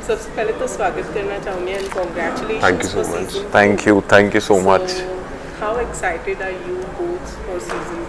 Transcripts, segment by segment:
सबसे पहले तो स्वागत करना चाहूँगी and congratulations Thank you for so much. season 2. Thank you so much. So, how excited are you both for season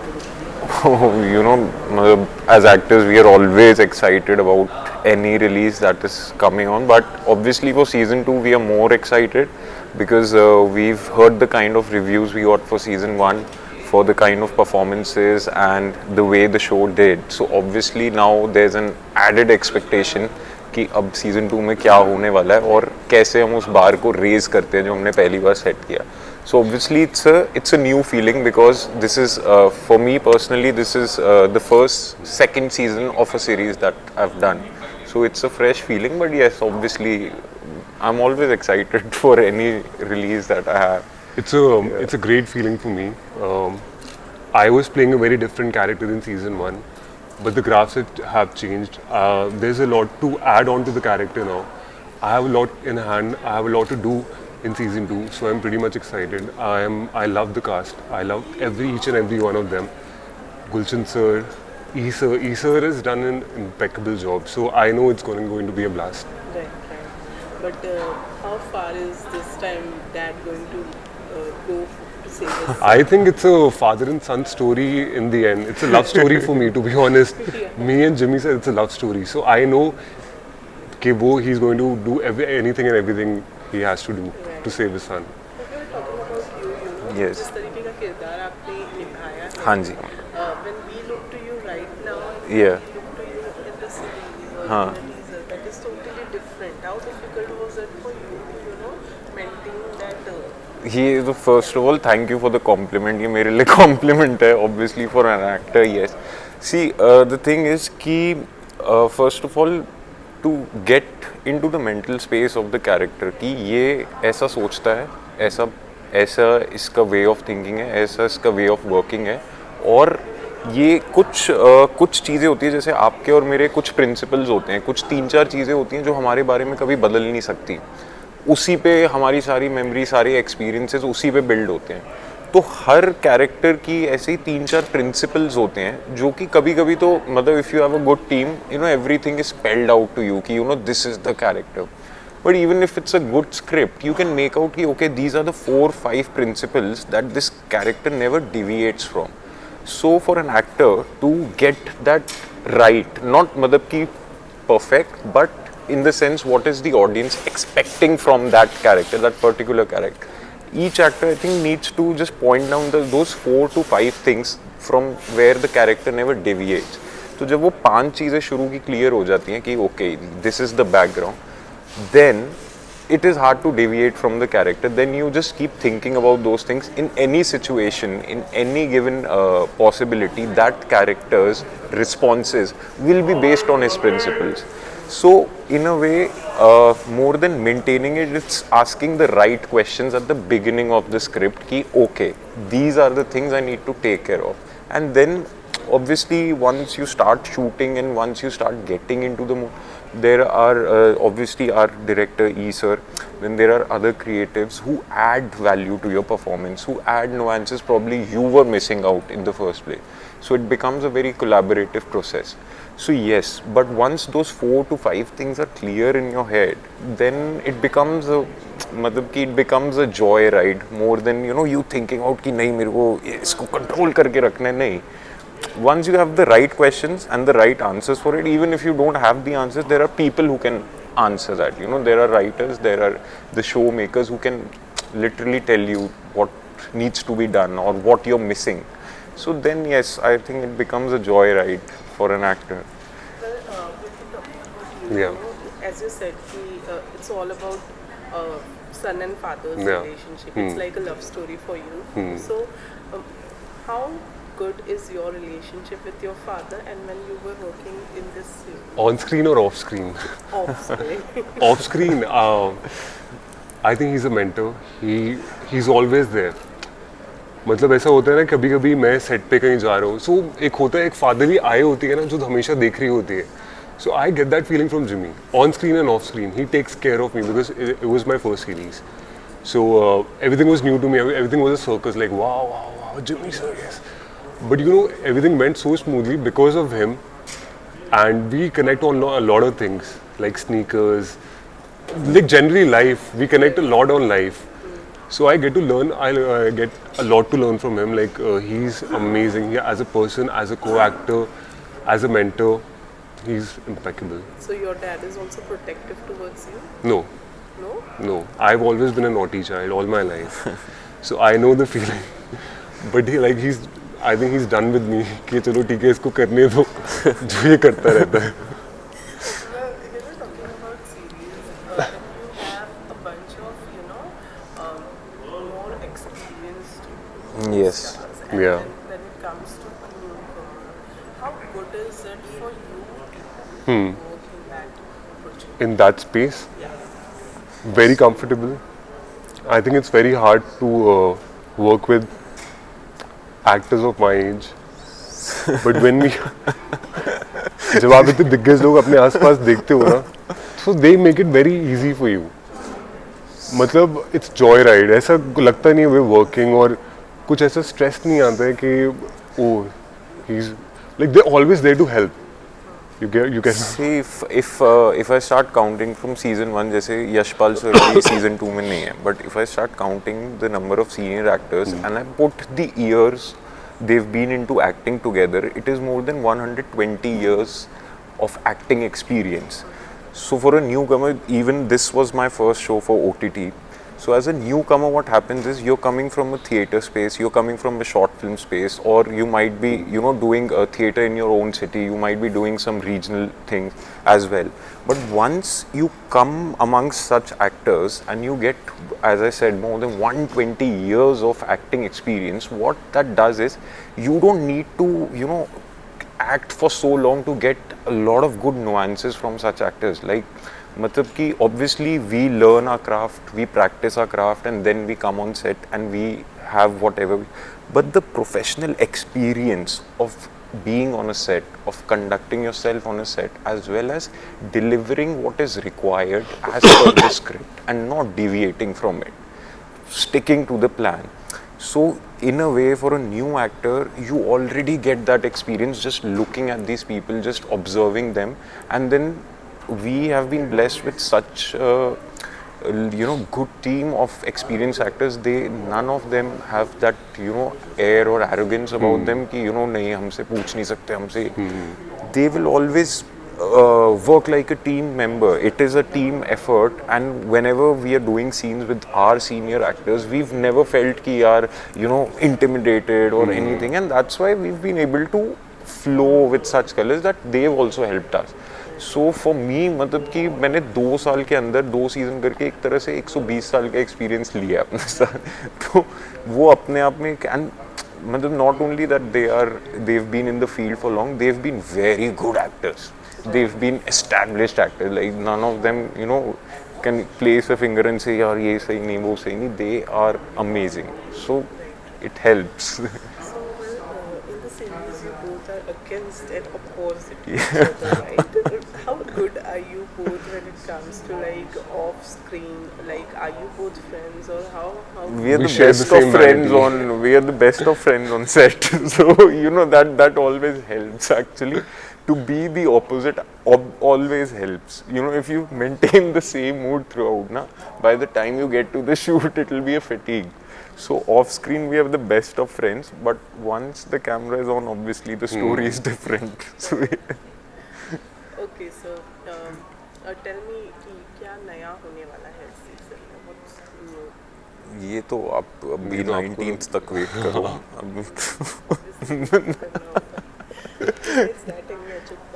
2? You know, as actors, we are always excited about any release that is coming on. But obviously, for season 2, we are more excited because we've heard the kind of reviews we got for season 1, for the kind of performances and the way the show did. So obviously now there's an added expectation कि अब season 2 में क्या होने वाला है और कैसे हम उस बार को रेज करते हैं जो हमने पहली बार सेट किया. So obviously it's a new feeling because this is for me personally this is the second season of a series that I've done. So it's a fresh feeling, but yes, obviously I'm always excited for any release that I have. It's a great feeling for me. I was playing a very different character in season 1, but the graphs have changed. There's a lot to add on to the character now. I have a lot in hand. I have a lot to do in season 2, so I'm pretty much excited. I love the cast. I love each and every one of them. Gulshan sir, E sir has done an impeccable job. So I know it's going to be a blast. Right. But how far is this time Dad going to go to save us? I think it's a father and son story in the end. It's a love story for me, to be honest. Me and Jimmy said it's a love story. So I know that he's going to do anything and everything he has to do to save his son. Okay, we're talking about you. Yes. जिस तरीके का किरदार आपने निभाया है. हाँ जी. When we look to you right now, Yeah. we look to you in the series or हाँ. in the teaser, that is totally different. How difficult was it for you to, maintain that? First of all, thank you for the compliment. ये मेरे लिए compliment है, obviously for an actor, yes. See, the thing is कि first of all, to get into the mental space of the character कि ये ऐसा सोचता है, ऐसा इसका way of thinking है, ऐसा इसका way of working है, और ये कुछ चीज़ें होती हैं जैसे आपके और मेरे कुछ प्रिंसिपल्स होते हैं, कुछ 3-4 चीज़ें होती हैं जो हमारे बारे में कभी बदल नहीं सकती. उसी पे हमारी सारी मेमोरी, सारे एक्सपीरियंसेस उसी पे बिल्ड होते हैं. तो हर कैरेक्टर की ऐसे ही 3-4 प्रिंसिपल्स होते हैं जो कि कभी कभी तो मतलब if you have a good team, everything is spelled out to you कि this is the character. But even if it's a good script you can make out कि okay these are the 4-5 principles that this character never deviates from. So for an actor to get that right, not मतलब कि perfect, but in the sense what is the audience expecting from that character, that particular character. Each actor I think needs to just point down those 4 to 5 things from where the character never deviates. तो जब वो 5 चीज़ें शुरू की clear हो जाती हैं कि okay this is the background, then it is hard to deviate from the character. Then you just keep thinking about those things in any situation, in any given possibility. That character's responses will be based on his principles. So in a way, more than maintaining it, it's asking the right questions at the beginning of the script ki okay, these are the things I need to take care of. And then obviously once you start shooting and once you start getting into the there are obviously our director E sir, then there are other creatives who add value to your performance, who add nuances probably you were missing out in the first place. So it becomes a very collaborative process. So yes, but once those 4 to 5 things are clear in your head, then it becomes a joy ride more than you thinking out कि नहीं मेरे को इसको control करके रखना है. नहीं. Once you have the right questions and the right answers for it, even if you don't have the answers, there are people who can answer that. There are writers, there are the show makers who can literally tell you what needs to be done or what you're missing. So then yes, I think it becomes a joy ride for an actor. Well, you, Yeah. as you said, it's all about son and father's Yeah. relationship. It's like a love story for you. So, how good is your relationship with your father, and when you were working in this On screen or off screen? off screen? Off screen, I think he's a mentor. He's always there. मतलब ऐसा होता है ना, कभी कभी मैं set पे कहीं जा रहा हूँ, सो एक होता है एक फादरली आई होती है ना जो हमेशा देख रही होती है. So I get that feeling from Jimmy on screen and off screen. He takes care of me because it was my first series. So everything was new to me. Everything was a circus like wow Jimmy sir, yes. But everything went so smoothly because of him, and we connect on a lot of things like sneakers, like generally life, we connect a lot on life. So I get to learn. I get a lot to learn from him. Like he's amazing. Yeah, as a person, as a co-actor, as a mentor, he's impeccable. So your dad is also protective towards you? No, No? no. I've always been a naughty child all my life, so I know the feeling. But he's. I think he's done with me. कि चलो ठीक है इसको करने दो जो ये करता रहता है. Well, talking about series, you have a bunch of, more experienced Yes. stars. And Yeah. when it comes to a newcomer, how good is it for you to work in that project? In that space, very comfortable. I think it's very hard to work with actors of my age. But when we जब आप इतने दिग्गज लोग अपने आसपास देखते हो ना, so they make it very easy for you. मतलब it's joy ride. ऐसा लगता नहीं है we're working और कुछ ऐसा stress नहीं आता है कि oh he's like they're always there to help. You can See, if I start counting from season 1, जैसे यशपाल सर भी season 2 में नहीं है, but if I start counting the number of senior actors and I put the years they've been into acting together, it is more than 120 years of acting experience. So for a newcomer, even this was my first show for OTT. So as a newcomer, what happens is you're coming from a theatre space, you're coming from a short film space, or you might be, doing a theatre in your own city, you might be doing some regional things as well. But once you come amongst such actors and you get, as I said, more than 120 years of acting experience, what that does is you don't need to, act for so long to get a lot of good nuances from such actors. Like, मतलब कि obviously we learn our craft, we practice our craft, and then we come on set and we have whatever. But the professional experience of being on a set, of conducting yourself on a set, as well as delivering what is required as per the script and not deviating from it, sticking to the plan. So in a way, for a new actor, you already get that experience just looking at these people, just observing them, and then we have been blessed with such good team of experienced actors. None of them have that air or arrogance about them कि नहीं हमसे पूछ नहीं सकते हमसे. They will always work like a team member. It is a team effort, and whenever we are doing scenes with our senior actors, we've never felt कि यार intimidated or anything, and that's why we've been able to flow with such colors that they've also helped us. So for me मतलब कि मैंने 2 साल के अंदर 2 season करके एक तरह से 120 साल का एक्सपीरियंस लिया अपने साथ. तो वो अपने आप में एंड मतलब not only that they've been in the field for long, they've been very good actors, they've been established actors. Like none of them can place a finger and say यार ये सही नहीं वो सही नहीं. They are amazing, so it helps. So, in the series, you both are against and opposite each other, right? How good are you both when it comes to off screen? Like, are you both friends, or how? We are We the share the best of same friends vanity. we are the best of friends on set. So that always helps actually. To be the opposite always helps. If you maintain the same mood throughout, by the time you get to the shoot, it will be a fatigue. So off screen we have the best of friends, but once the camera is on, obviously the story is different. So Okay, so tell me कि क्या नया होने वाला है इस season में? What's new? ये तो आप अभी 19th तक वेट करो. Besides that, any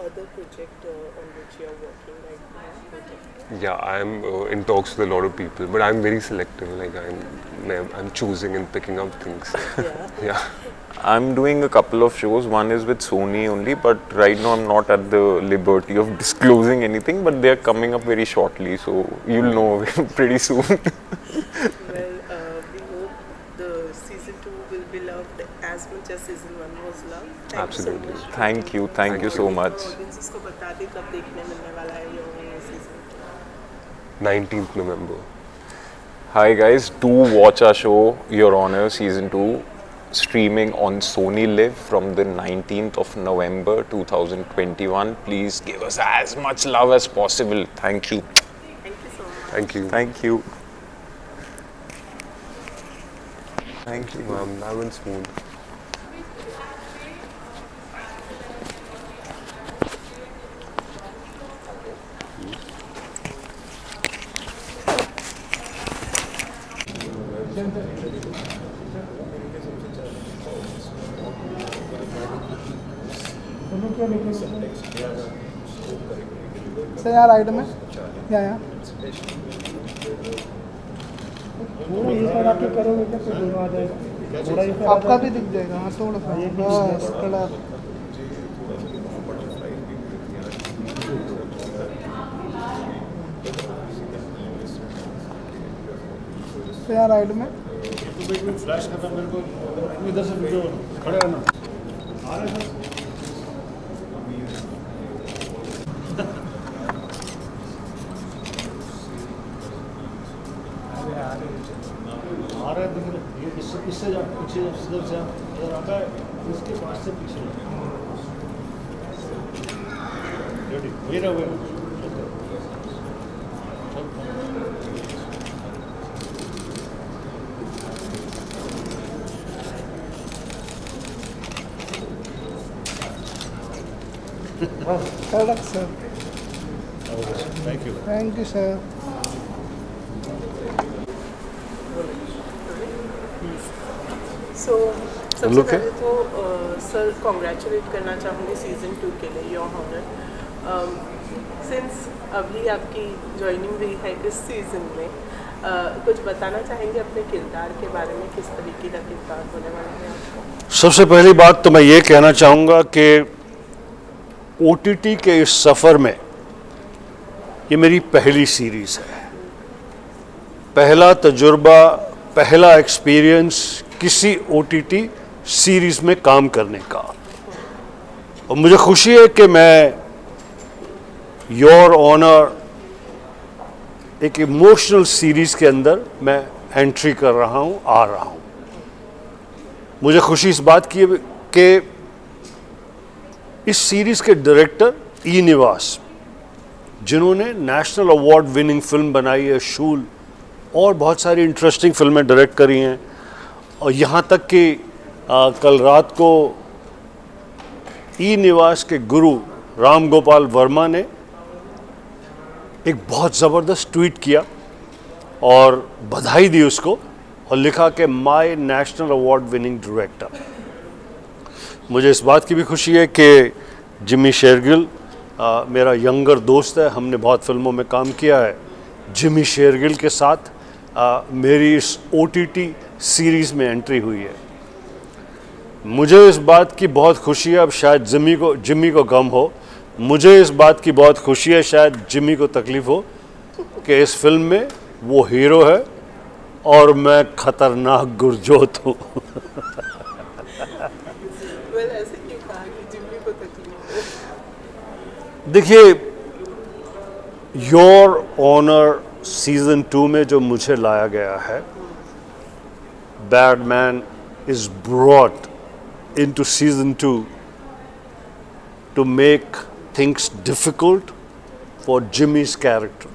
other project on which you are working right now? Yeah, I'm in talks with a lot of people, but I'm very selective. Like I'm choosing and picking up things. Yeah. Yeah. I'm doing a couple of shows. One is with Sony only, but right now I'm not at the liberty of disclosing anything, but they are coming up very shortly, so you'll know pretty soon. Well, we hope the season 2 will be loved as much as season 1 was loved. Thank Absolutely. you so much. Thank you so much. Audiences को बता दे कब देखने मिलने वाला है ये season 19th November. Hi guys, do watch our show Your Honor Season 2, streaming on Sony Live from the 19th of November 2021. Please give us as much love as possible. Thank you. Thank you so much. Thank you. Thank you. Thank you. Ma'am, that was smooth. Sir यार right में या थोड़ा ये side आके करोगे क्या फिर दोनों आ जाएगा थोड़ा ये आपका भी दिख जाएगा हाँ थोड़ा सा बस थोड़ा सर यार राइट में तो बीच में फ्लैश करना मेरे को इधर से वीडियो खड़े रहना आ रहे सर आ रहे हैं ये इससे जा पीछे इधर से इधर आता है इसके पास से पीछे रेडी वही रहो correct sir thank you sir so सबसे लोग पहले तो सर कॉन्ग्रेचुलेट करना चाहूँगी सीज़न 2 के लिए योर ऑनर सिंस अभी आपकी ज्वाइनिंग हुई है इस सीज़न में कुछ बताना चाहेंगे अपने किरदार के बारे में किस तरीके का किरदार होने वाला है आपका। सबसे पहली बात तो मैं ये कहना चाहूँगा कि OTT के इस सफ़र में ये मेरी पहली सीरीज़ है, पहला तजुर्बा, पहला एक्सपीरियंस किसी OTT सीरीज़ में काम करने का। और मुझे खुशी है कि मैं योर ऑनर एक इमोशनल सीरीज़ के अंदर मैं एंट्री कर रहा हूँ, आ रहा हूँ। मुझे खुशी इस बात की है कि इस सीरीज़ के डायरेक्टर ई निवास, जिन्होंने नेशनल अवार्ड विनिंग फिल्म बनाई है शूल, और बहुत सारी इंटरेस्टिंग फिल्में डायरेक्ट करी हैं, और यहाँ तक कि कल रात को ई निवास के गुरु राम गोपाल वर्मा ने एक बहुत ज़बरदस्त ट्वीट किया और बधाई दी उसको और लिखा कि my national award winning director. मुझे इस बात की भी खुशी है कि जिमी शेरगिल मेरा यंगर दोस्त है, हमने बहुत फिल्मों में काम किया है। जिमी शेरगिल के साथ मेरी इस OTT सीरीज़ में एंट्री हुई है। मुझे इस बात की बहुत खुशी है, अब शायद जिमी को गम हो, मुझे इस बात की बहुत खुशी है, शायद जिमी को तकलीफ़ हो कि इस फिल्म में वो हीरो है और मैं खतरनाक गुरजोत हूँ। ऐसे क्यों कहा कि जिम्मी को तकलीफ है? देखिए, योर ऑनर सीज़न 2 में जो मुझे लाया गया है, bad man is brought into season 2 to make things difficult for Jimmy's character,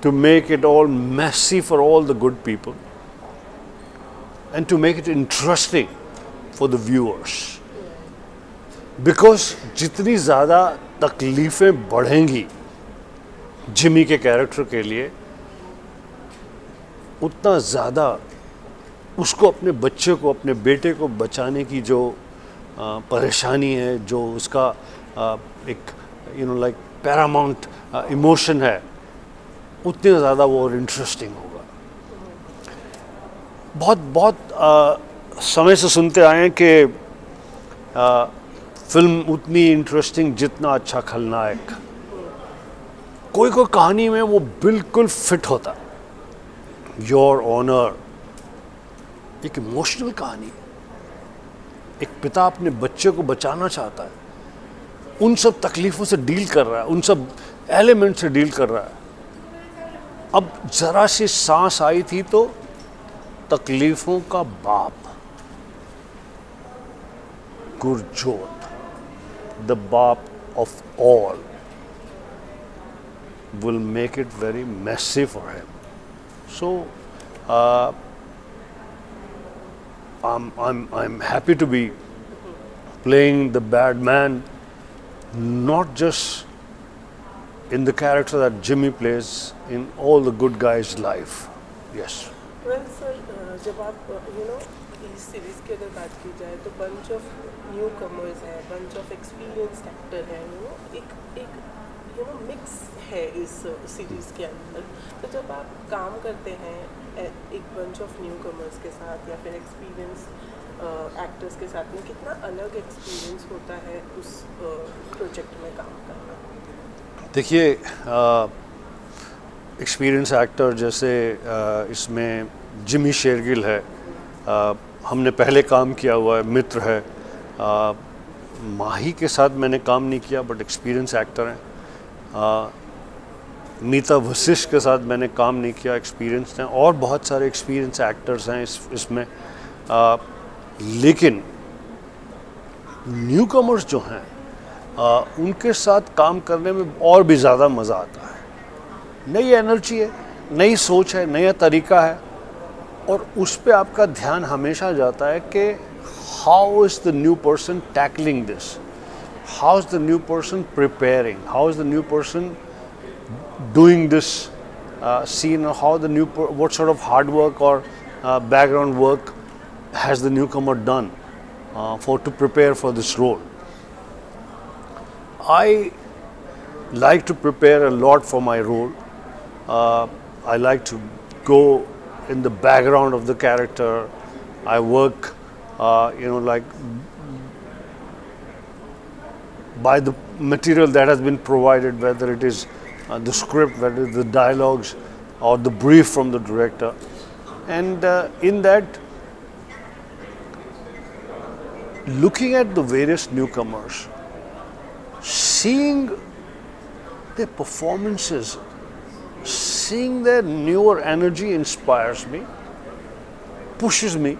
to make it all messy for all the good people, and to make it interesting for the viewers. Because जितनी ज़्यादा तकलीफ़ें बढ़ेंगी Jimmy के character के लिए, उतना ज़्यादा उसको अपने बच्चे को, अपने बेटे को बचाने की जो परेशानी है, जो उसका एक लाइक पैरामाउंट इमोशन है, उतने ज़्यादा वो और इंटरेस्टिंग होगा। बहुत समय से सुनते आए हैं कि फिल्म उतनी इंटरेस्टिंग जितना अच्छा खलनायक। कोई कहानी में वो बिल्कुल फिट होता। योर ऑनर एक इमोशनल कहानी है। एक पिता अपने बच्चे को बचाना चाहता है, उन सब तकलीफ़ों से डील कर रहा है, उन सब एलिमेंट से डील कर रहा है। अब ज़रा सी सांस आई थी तो तकलीफ़ों का बाप गुरजोत, द बाप of all, will make it very messy for him. So uh, I'm happy to be playing the bad man, not just in the character that Jimmy plays, in all the good guys' life. Yes. Well sir जब आप इस series की अगर बात की जाए तो bunch of new commerce है, बंच ऑफ एक्सपीरियंस्ड एक्टर है, एक मिक्स है इस सीरीज़ के अंदर. तो जब आप काम करते हैं एक बंच ऑफ न्यू कमर्स के साथ या फिर एक्सपीरियंस एक्टर्स के साथ में, कितना अलग एक्सपीरियंस होता है उस प्रोजेक्ट में काम करना? देखिए एक्सपीरियंस एक्टर जैसे इसमें जिमी शेरगिल है, हमने पहले काम किया हुआ है, मित्र है. माही के साथ मैंने काम नहीं किया बट एक्सपीरियंस एक्टर हैं. मीता वशिष्ठ के साथ मैंने काम नहीं किया, एक्सपीरियंस हैं. और बहुत सारे एक्सपीरियंस एक्टर्स हैं इसमें. लेकिन न्यू कमर्स जो हैं उनके साथ काम करने में और भी ज़्यादा मज़ा आता है. नई एनर्जी है, नई सोच है, नया तरीका है, और उस पे आपका ध्यान हमेशा जाता है कि how is the new person tackling this, how is the new person preparing, how is the new person doing this scene, or how the what sort of hard work or background work has the newcomer done to prepare for this role. I like to prepare a lot for my role. I like to go in the background of the character. I work, like by the material that has been provided, whether it is the script, whether it's the dialogues or the brief from the director. And in that, looking at the various newcomers, seeing their performances, seeing their newer energy inspires me, pushes me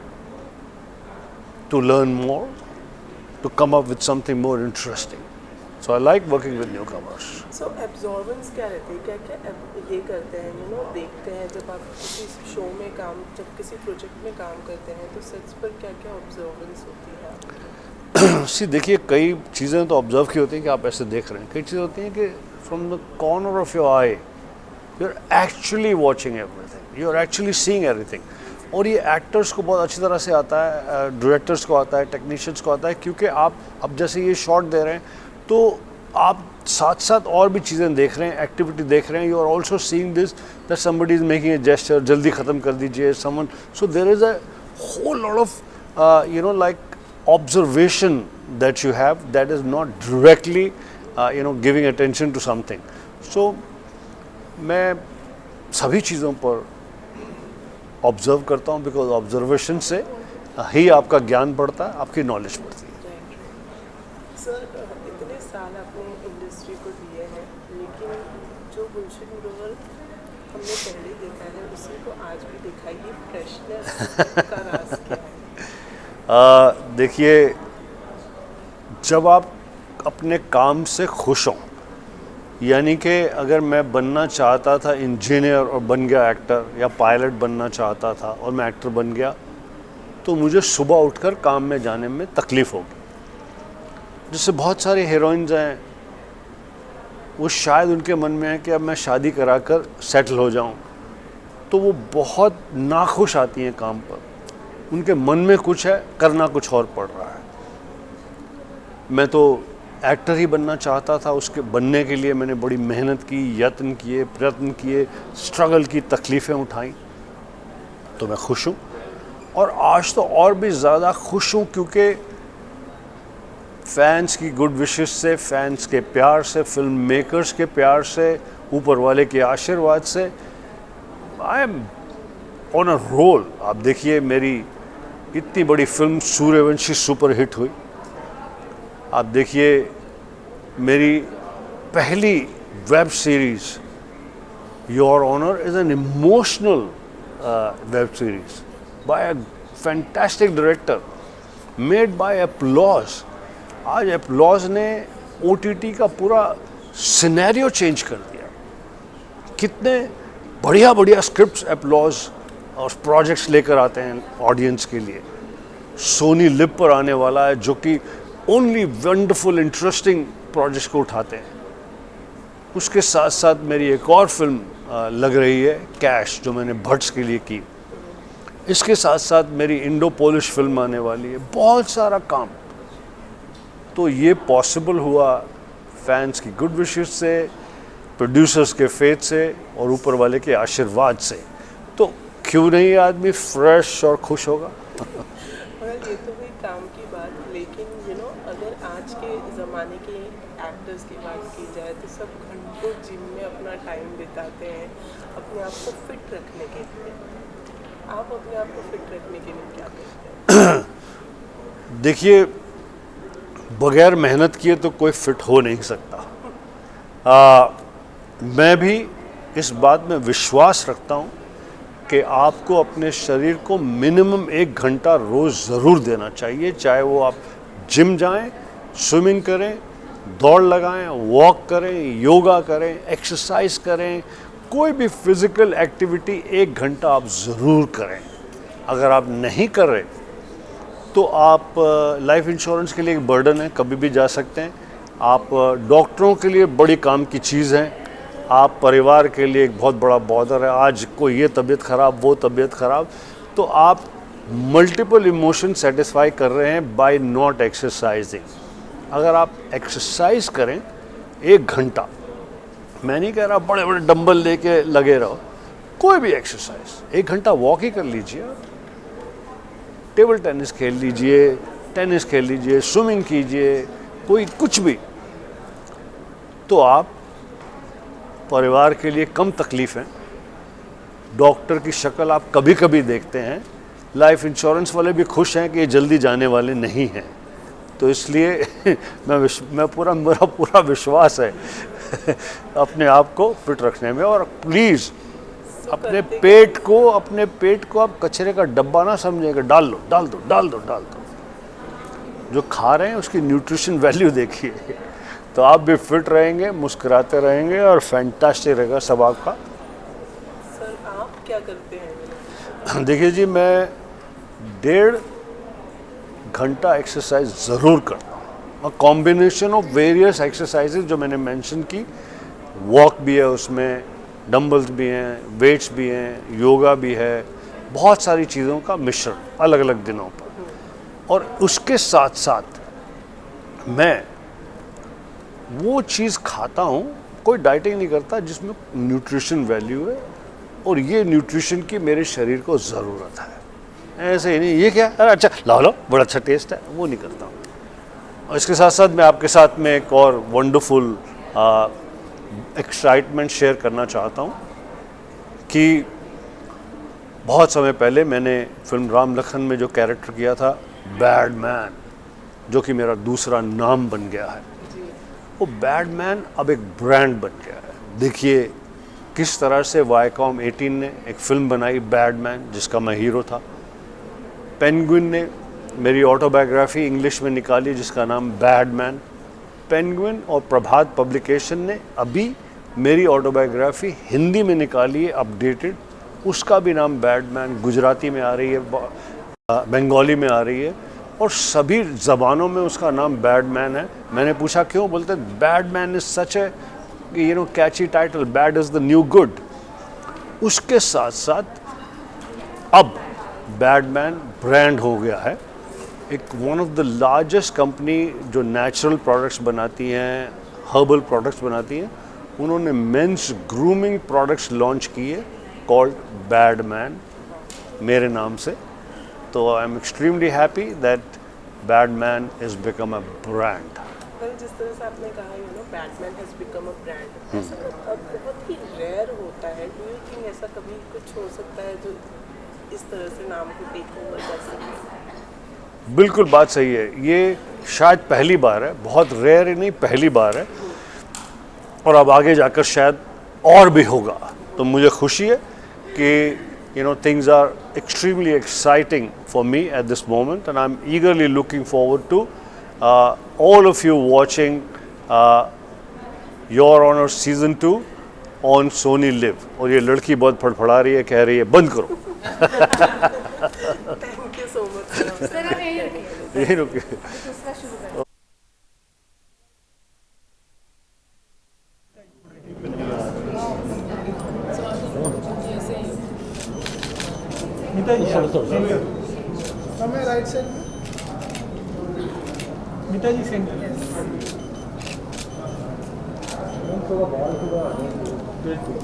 to learn more, to come up with something more interesting. So I like working with newcomers. So absorbance क्या रहती है, क्या क्या ये करते हैं, देखते हैं जब आप किसी शो में काम, जब किसी प्रोजेक्ट में काम करते हैं तो सेट्स पर क्या क्या ऑब्जर्वेंस होती है? सी देखिए, कई चीज़ें तो ऑब्जर्व की होती हैं कि आप ऐसे देख रहे हैं, कई चीज़ें होती हैं कि from the corner of your eye you are actually watching everything, you are actually seeing everything. और ये एक्टर्स को बहुत अच्छी तरह से आता है, डायरेक्टर्स को आता है, टेक्नीशियंस को आता है, क्योंकि आप अब जैसे ये शॉट दे रहे हैं तो आप साथ साथ और भी चीज़ें देख रहे हैं, एक्टिविटी देख रहे हैं. You are also seeing this that somebody is making a gesture, जल्दी ख़त्म कर दीजिए someone. So there is a whole lot of like observation that you have that is not directly giving attention to something. So मैं सभी चीज़ों पर observe करता हूँ, बिकॉज ऑब्जर्वेशन से ही आपका ज्ञान बढ़ता है, आपकी नॉलेज बढ़ती है. सर इतने साल आपने इंडस्ट्री को दिए हैं, लेकिन जो गुलशन ग्रोवर हमने पहले देखा है उसी को आज भी देखा, ये फ्रेशनेस का राज क्या है? देखिए, जब आप अपने काम से खुश हों, यानी कि अगर मैं बनना चाहता था इंजीनियर और बन गया एक्टर, या पायलट बनना चाहता था और मैं एक्टर बन गया, तो मुझे सुबह उठकर काम में जाने में तकलीफ़ होगी. जैसे बहुत सारे हीरोइंस हैं, वो शायद उनके मन में है कि अब मैं शादी कराकर सेटल हो जाऊं, तो वो बहुत नाखुश आती हैं काम पर. उनके मन में कुछ है, करना कुछ और पड़ रहा है. मैं तो एक्टर ही बनना चाहता था, उसके बनने के लिए मैंने बड़ी मेहनत की, यत्न किए, प्रयत्न किए, स्ट्रगल की, तकलीफ़ें उठाई, तो मैं खुश हूँ. और आज तो और भी ज़्यादा खुश हूँ, क्योंकि फैंस की गुड विशेस से, फैंस के प्यार से, फिल्म मेकर्स के प्यार से, ऊपर वाले के आशीर्वाद से I am on a roll. आप देखिए, मेरी इतनी बड़ी फिल्म सूर्यवंशी सुपर हिट हुई. आप देखिए, मेरी पहली web series Your Honor is an emotional web series by a fantastic director, made by Applause. आज एप्लॉज ने OTT का पूरा सिनेरियो चेंज कर दिया. कितने बढ़िया बढ़िया स्क्रिप्ट्स, एप्लॉज और प्रोजेक्ट्स लेकर आते हैं ऑडियंस के लिए। सोनी लिव पर आने वाला है जो कि ओनली वंडरफुल इंटरेस्टिंग प्रोजेक्ट्स को उठाते हैं। उसके साथ साथ मेरी एक और फिल्म लग रही है कैश, जो मैंने भट्ट्स के लिए की। इसके साथ साथ मेरी इंडो पोलिश फिल्म आने वाली है, बहुत सारा काम। तो ये पॉसिबल हुआ फैंस की गुड विशेस से, प्रोड्यूसर्स के फेथ से और ऊपर वाले के आशीर्वाद से। तो क्यों नहीं आदमी फ्रेश और खुश होगा। ये तो हुई काम की बात, लेकिन अगर आज के ज़माने के एक्टर्स की बात की जाए तो सब घंटों जिम में अपना टाइम बिताते हैं अपने आप को फिट रखने के लिए। आप अपने आप को फिट रखने के लिए क्या करते हैं? देखिए, बगैर मेहनत किए तो कोई फिट हो नहीं सकता। मैं भी इस बात में विश्वास रखता हूँ कि आपको अपने शरीर को मिनिमम 1 घंटा रोज़ ज़रूर देना चाहिए, चाहे वो आप जिम जाएं, स्विमिंग करें, दौड़ लगाएं, वॉक करें, योगा करें, एक्सरसाइज करें, कोई भी फिज़िकल एक्टिविटी 1 घंटा आप ज़रूर करें। अगर आप नहीं कर रहे तो आप लाइफ इंश्योरेंस के लिए एक बर्डन है, कभी भी जा सकते हैं। आप डॉक्टरों के लिए बड़ी काम की चीज़ हैं, आप परिवार के लिए एक बहुत बड़ा बॉर्डर है। आज कोई ये तबीयत ख़राब, वो तबीयत ख़राब, तो आप मल्टीपल इमोशन सेटिस्फाई कर रहे हैं बाय नॉट एक्सरसाइजिंग। अगर आप एक्सरसाइज करें 1 घंटा, मैं नहीं कह रहा बड़े बड़े डंबल लेके लगे रहो, कोई भी एक्सरसाइज 1 घंटा वॉक ही कर लीजिए, टेबल टेनिस खेल लीजिए, टेनिस खेल लीजिए, स्विमिंग कीजिए, कोई कुछ भी, तो आप परिवार के लिए कम तकलीफ हैं। डॉक्टर की शक्ल आप कभी कभी देखते हैं, लाइफ इंश्योरेंस वाले भी खुश हैं कि ये जल्दी जाने वाले नहीं हैं। तो इसलिए मेरा पूरा विश्वास है अपने आप को फिट रखने में। और प्लीज़ अपने पेट को आप कचरे का डब्बा ना समझेंगे, डाल दो। जो खा रहे हैं उसकी न्यूट्रिशन वैल्यू देखिए, तो आप भी फिट रहेंगे, मुस्कुराते रहेंगे और फैंटास्टिक रहेगा सब आपका। सर, आप क्या करते हैं? देखिए जी, मैं 1.5 घंटा एक्सरसाइज ज़रूर करता हूँ, कॉम्बिनेशन ऑफ वेरियस एक्सरसाइजेज जो मैंने मेंशन की। वॉक भी है उसमें, डंबल्स भी हैं, वेट्स भी हैं, योगा भी है, बहुत सारी चीज़ों का मिश्रण अलग अलग दिनों पर। और उसके साथ साथ मैं वो चीज़ खाता हूँ, कोई डाइटिंग नहीं करता, जिसमें न्यूट्रिशन वैल्यू है और ये न्यूट्रिशन की मेरे शरीर को ज़रूरत है। ऐसे ही नहीं ये क्या, अरे अच्छा लो बड़ा अच्छा टेस्ट है, वो नहीं करता हूँ। और इसके साथ साथ मैं आपके साथ में एक और वंडरफुल एक्साइटमेंट शेयर करना चाहता हूँ कि बहुत समय पहले मैंने फिल्म राम लखन में जो कैरेक्टर किया था, बैड मैन, जो कि मेरा दूसरा नाम बन गया है, वो बैड मैन अब एक ब्रांड बन गया है। देखिए किस तरह से वाईकॉम 18 ने एक फिल्म बनाई बैड मैन, जिसका मैं हीरो था। पेंगुइन ने मेरी ऑटोबायोग्राफी इंग्लिश में निकाली जिसका नाम बैड मैन। पेंगुइन और प्रभात पब्लिकेशन ने अभी मेरी ऑटोबायोग्राफी हिंदी में निकाली है, अपडेटेड, उसका भी नाम बैड मैन। गुजराती में आ रही है, बंगाली में आ रही है, और सभी ज़बानों में उसका नाम बैड मैन है। मैंने पूछा क्यों, बोलते bad man is such A Kainchi title, bad is the new good. उसके साथ साथ अब बैड मैन ब्रांड हो गया है, एक one of the largest company जो नेचुरल प्रोडक्ट्स बनाती हैं, हर्बल प्रोडक्ट्स बनाती हैं, उन्होंने मेंस ग्रूमिंग प्रोडक्ट्स लॉन्च किए कॉल्ड बैड मैन मेरे नाम से। तो I am extremely happy that bad man is become a brand. Well, जिस तरह से आपने कहा Batman has become a brand, ऐसा अब बहुत ही रेयर होता है। डू यू थिंक ऐसा कभी कुछ हो सकता है जो इस तरह से नाम को टेक ओवर कर सके? बिल्कुल बात सही है, ये शायद पहली बार है, बहुत रेयर ही नहीं, पहली बार है, और अब आगे जाकर शायद और भी होगा। तो मुझे खुशी है कि things are extremely exciting for me at this moment, and I'm eagerly looking forward to all of you watching Your Honor Season 2 on Sony live, और ये लड़की बहुत फड़फड़ा रही है, कह रही है बंद करो। Thank you so much, sir. Sir आप यहीं रुकिए, यही रुके। दूसरा शुरू करें। हमें राइट साइड में नेताजी सेंटर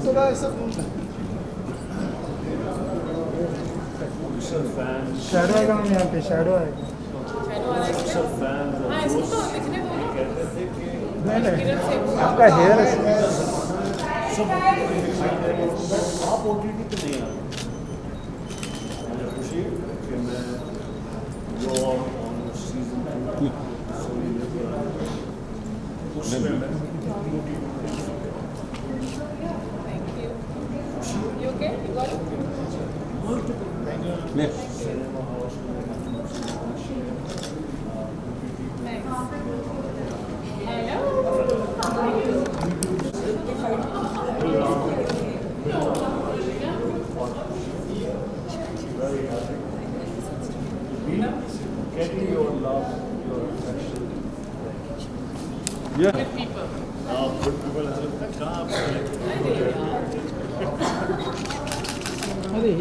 थोड़ा ऐसा शैडो आएगा मैम, यहाँ पे शैडो आएगा। हाँ इसको तो दिखने दो ना। नहीं नहीं, आपका हेयर आप ओटीटी पे नहीं आ रहे, मुझे खुशी है कि मैं जो सीजन 2 सोनी लिव उसमें मैं You okay? You got it? Cinema house में getting your love, your affection. Yeah. With people. Good people as well. अरे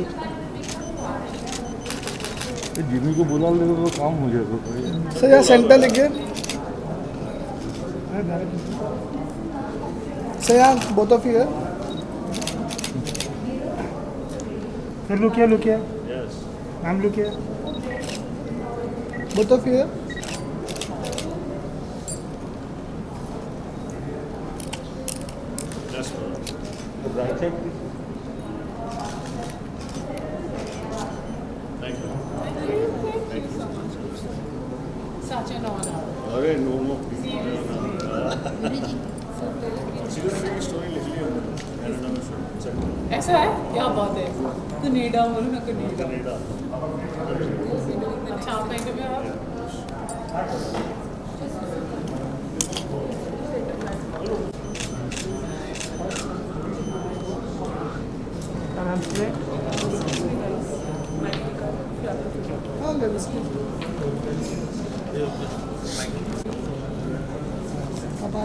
जिमी को बुला ले तो काम हो जाएगा। सर यहाँ सेंटर लिखिए सर, यहाँ बोथ ऑफ यू है। फिर लुकिए लुकिए Yes. मैम लुकिए, बोथ ऑफ यू है। Just right side, please. Thank you. Thank you so much. Such an honor. अरे no more. स्टोरी लिख ली हमने कनाडा में फिल्म ऐसा है? क्या बात है? कनेडा बोलो ना, कनेडा। कनाडा। अच्छा आपका इंटरव्यू है? हाँ ले इसकी अब आ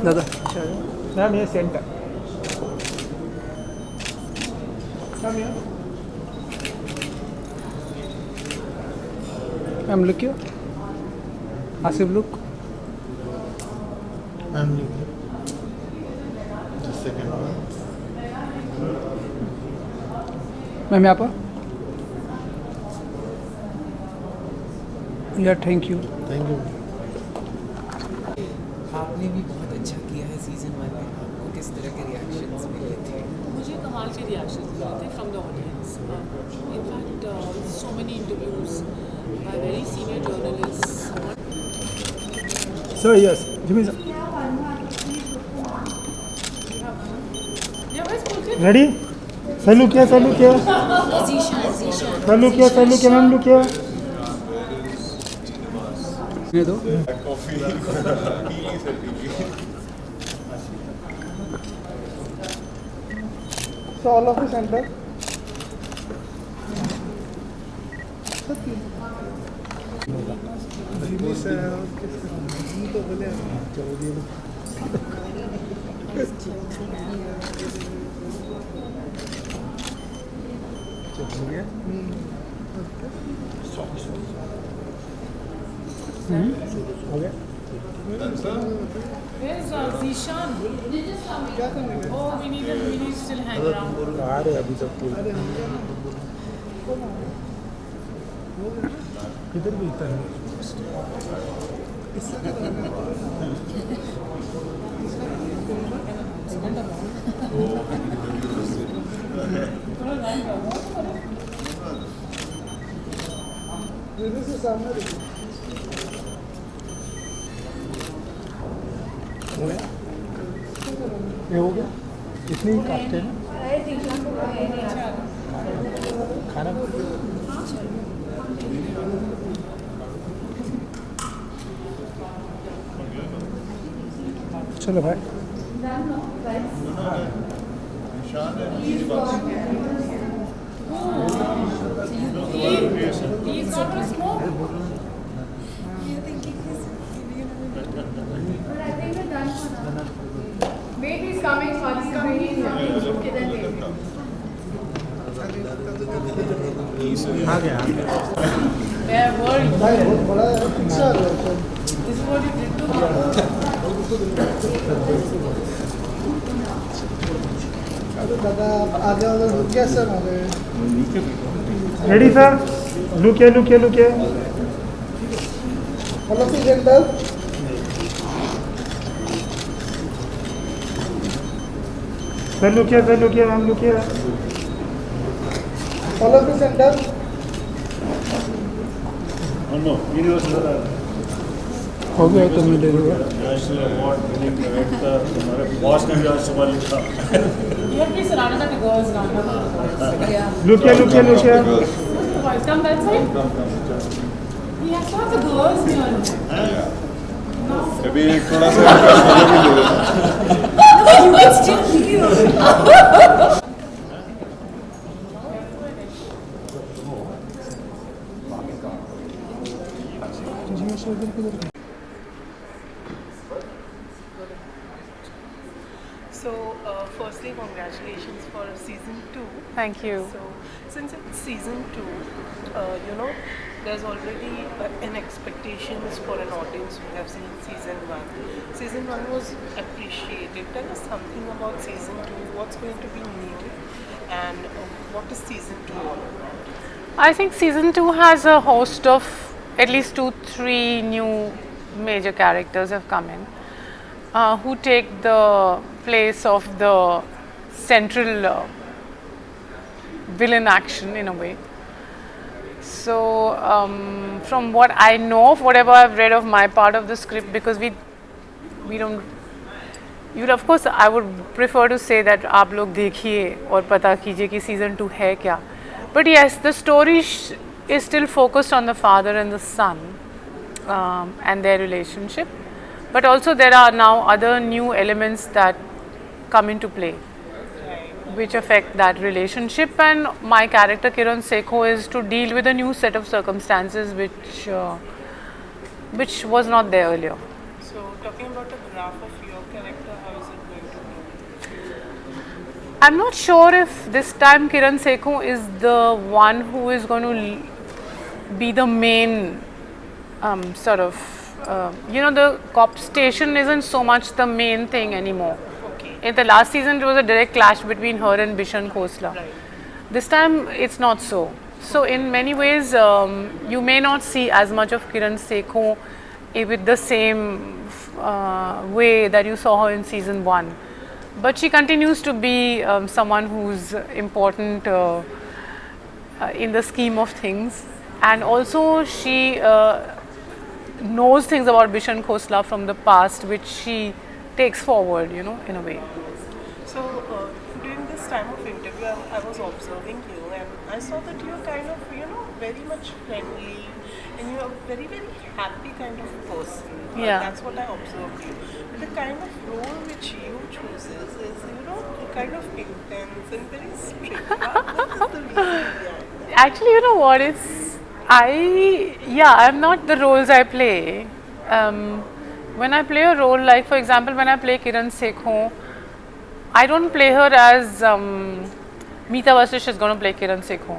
दादा मैम ये सेंटर मैम ये ma'am look you Asif look ma'am look ma'am यहाँ पर या थैंक यू आपने भी बहुत अच्छा किया है सीजन 1 में। आपको किस तरह के रिएक्शंस मिले थे? मुझे कमाल के रिएक्शंस मिले थे from the audience. In fact so many interviews by very senior journalists. Sir yes Jimmy sir ready सैलू किया सैलू किया सैलू किया सैलू किया मैम लुक किया ये दो So all of you center. हो गया Where's Zishan? Oh, we need to still hang around. आ रहे अभी तक कोई किधर मिलता है हो गया ये हो गया इतनी ही काटते हैं ना खाना चलो भाई He's not going to smoke. Wait, he's coming, Swati is bringing him. Okay, then wait. आ गया They're worried. भाई बहुत बड़ा picture This is what you did to her. दादा आगे वाला रुक गया सर आगे ready sir look here hello presenter sir look here ma'am look here hello presenter हो गया तो मिल रहा You have to be surrounded by the girls now. Look here Boys, come that side. He has to have the girls near him. अभी थोड़ा सा You can still hear. So, firstly, congratulations for season 2. Thank you. So, since it's season 2, there's already an expectations for an audience who have seen season 1. Season 1 was appreciated. Tell us something about season 2. What's going to be needed, and what is season 2 all about? I think season 2 has a host of at least 2-3 new major characters have come in who take the place of the central villain action in a way. So from what I know of whatever I've read of my part of the script, because we don't, you of course I would prefer to say that आप लोग देखिए और पता कीजिए कि season 2 है क्या. But yes, the story is still focused on the father and the son and their relationship. But also there are now other new elements that come into play which affect that relationship, and my character Kiran Sekho is to deal with a new set of circumstances which was not there earlier. So, talking about the graph of your character, how is it going to be? I'm not sure if this time Kiran Sekho is the one who is going to be the main the cop station isn't so much the main thing anymore. Okay. In the last season, there was a direct clash between her and Bishan Khosla. Right. This time, it's not so. So, in many ways, you may not see as much of Kiran Sekho with the same way that you saw her in season 1. But she continues to be someone who's important in the scheme of things. And also, she knows things about Bishan Khosla from the past, which she takes forward, in a way. So, during this time of interview, I was observing you, and I saw that you're kind of, very much friendly, and you're a very, very happy kind of person. Yeah. That's what I observed you. But the kind of role which you chooses is, kind of intense and very strict. What is the reason behind that? Actually, you know what? I'm not the roles I play. When I play a role, like for example, when I play Kiran Sekho, I don't play her as Meeta Vasish is going to play Kiran Sekho,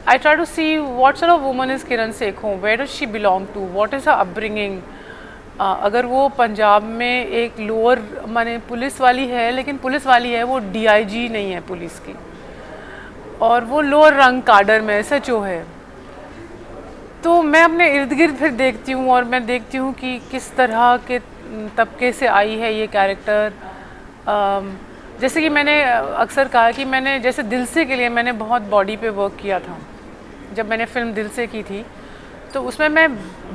I try to see what sort of woman is Kiran Sekho, where does she belong to, what is her upbringing. अगर वो पंजाब में एक lower माने police वाली है, लेकिन police वाली है वो DIG नहीं है पुलिस की, और वो लोअर रंग काडर में SHO है, तो मैं अपने इर्द गिर्द फिर देखती हूँ और मैं देखती हूँ कि किस तरह के तबके से आई है ये कैरेक्टर. जैसे कि मैंने अक्सर कहा कि मैंने जैसे दिल से के लिए मैंने बहुत बॉडी पे वर्क किया था. जब मैंने फिल्म दिल से की थी तो उसमें मैं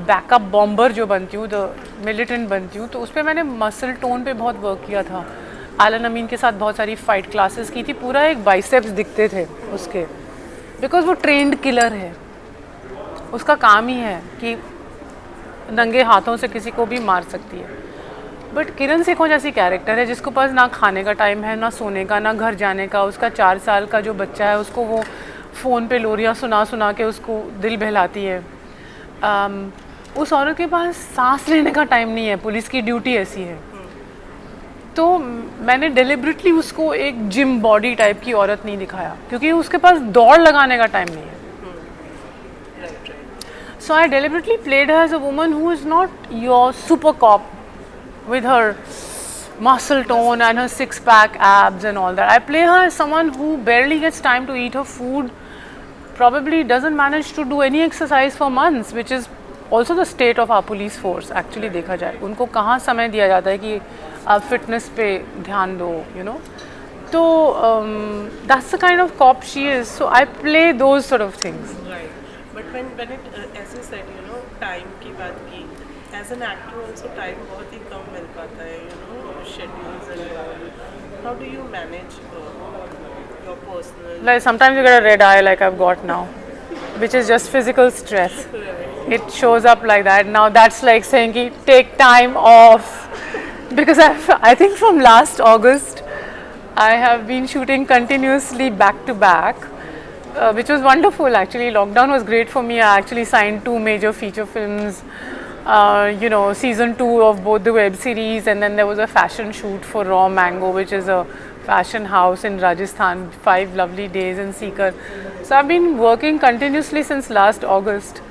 बैकअप बॉम्बर जो बनती हूँ, द मिलिटेंट बनती हूँ, तो उस पर मैंने मसल टोन पे बहुत वर्क किया था. आलन अमीन के साथ बहुत सारी फाइट क्लासेस की थी, पूरा एक बाइसेप्स दिखते थे उसके, बिकॉज वो ट्रेंड किलर है, उसका काम ही है कि नंगे हाथों से किसी को भी मार सकती है. बट किरण सेखो जैसी कैरेक्टर है जिसको पास ना खाने का टाइम है, ना सोने का, ना घर जाने का. उसका 4 साल का जो बच्चा है उसको वो फ़ोन पे लोरियाँ सुना सुना के उसको दिल बहलाती है. उस औरत के पास सांस लेने का टाइम नहीं है, पुलिस की ड्यूटी ऐसी है. तो मैंने डेलिबरेटली उसको एक जिम बॉडी टाइप की औरत नहीं दिखाया, क्योंकि उसके पास दौड़ लगाने का टाइम नहीं है. So I deliberately played her as a woman who is not your super cop with her muscle tone and her six-pack abs and all that. I play her as someone who barely gets time to eat her food, probably doesn't manage to do any exercise for months, which is also the state of our police force. Actually देखा जाए उनको कहाँ समय दिया जाता है कि आप fitness पे ध्यान दो, you know. तो that's the kind of cop she is. So I play those sort of things. Right. But when it as you said, you know, time की बात की, as an actor also time बहुत ही कम मिल पाता है, you know, schedules and all. How do you manage your personal? Like sometimes you get a red eye like I've got now, which is just physical stress. It shows up like that. Now that's like saying ki, take time off, because I think from last August I have been shooting continuously back to back. Which was wonderful actually. Lockdown was great for me. I actually signed 2 major feature films, you know, season 2 of both the web series, and then there was a fashion shoot for Raw Mango, which is a fashion house in Rajasthan, 5 lovely days in Sikar. So I've been working continuously since last August.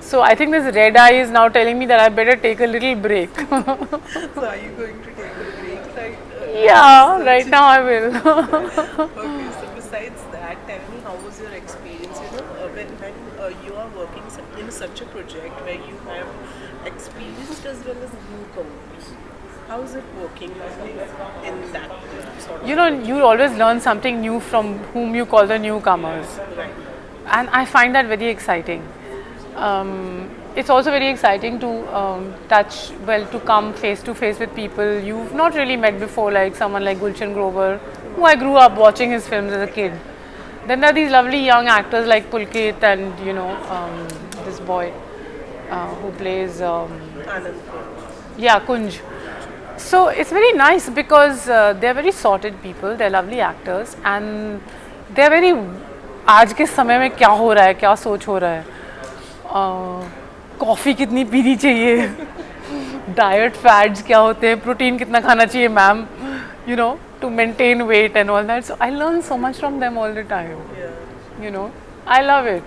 So I think this red eye is now telling me that I better take a little break. So are you going to take a break? Like, yeah, right now I will. Okay, so besides that, tell me how was your experience, you know, when you are working in such a project where you have experienced as well as newcomers. How is it working in that sort of? You know, you always learn something new from whom you call the newcomers. Right. And I find that very exciting. It's also very exciting to to come face to face with people you've not really met before, like someone like Gulshan Grover, who I grew up watching his films as a kid. Then there are these lovely young actors like Pulkit and, you know, this boy who plays, Kunj. So it's very nice because they're very sorted people, they're lovely actors, and they're very, आज के समय में क्या हो रहा है, क्या सोच हो रहा है, कॉफ़ी कितनी पीनी चाहिए, डाइट फैट्स क्या होते हैं, प्रोटीन कितना खाना चाहिए ma'am, you know, to maintain weight and all that. So I learn so much from them all the time. Yeah. You know, I love it.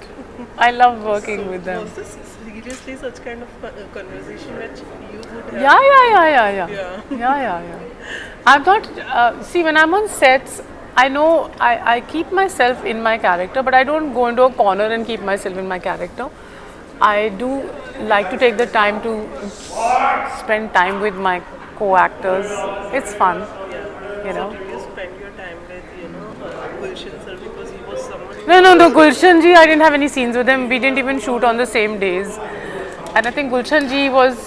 I love working with them. Was this seriously such kind of conversation which you would have? Yeah. I'm not, see, when I'm on sets, I know I keep myself in my character, but I don't go into a corner and keep myself in my character. I do like to take the time to spend time with my co-actors. It's fun, you know. So did you spend your time with, you know, Gulshan sir, because he was someone... No, Gulshan ji, I didn't have any scenes with him. We didn't even shoot on the same days. And I think Gulshan ji was,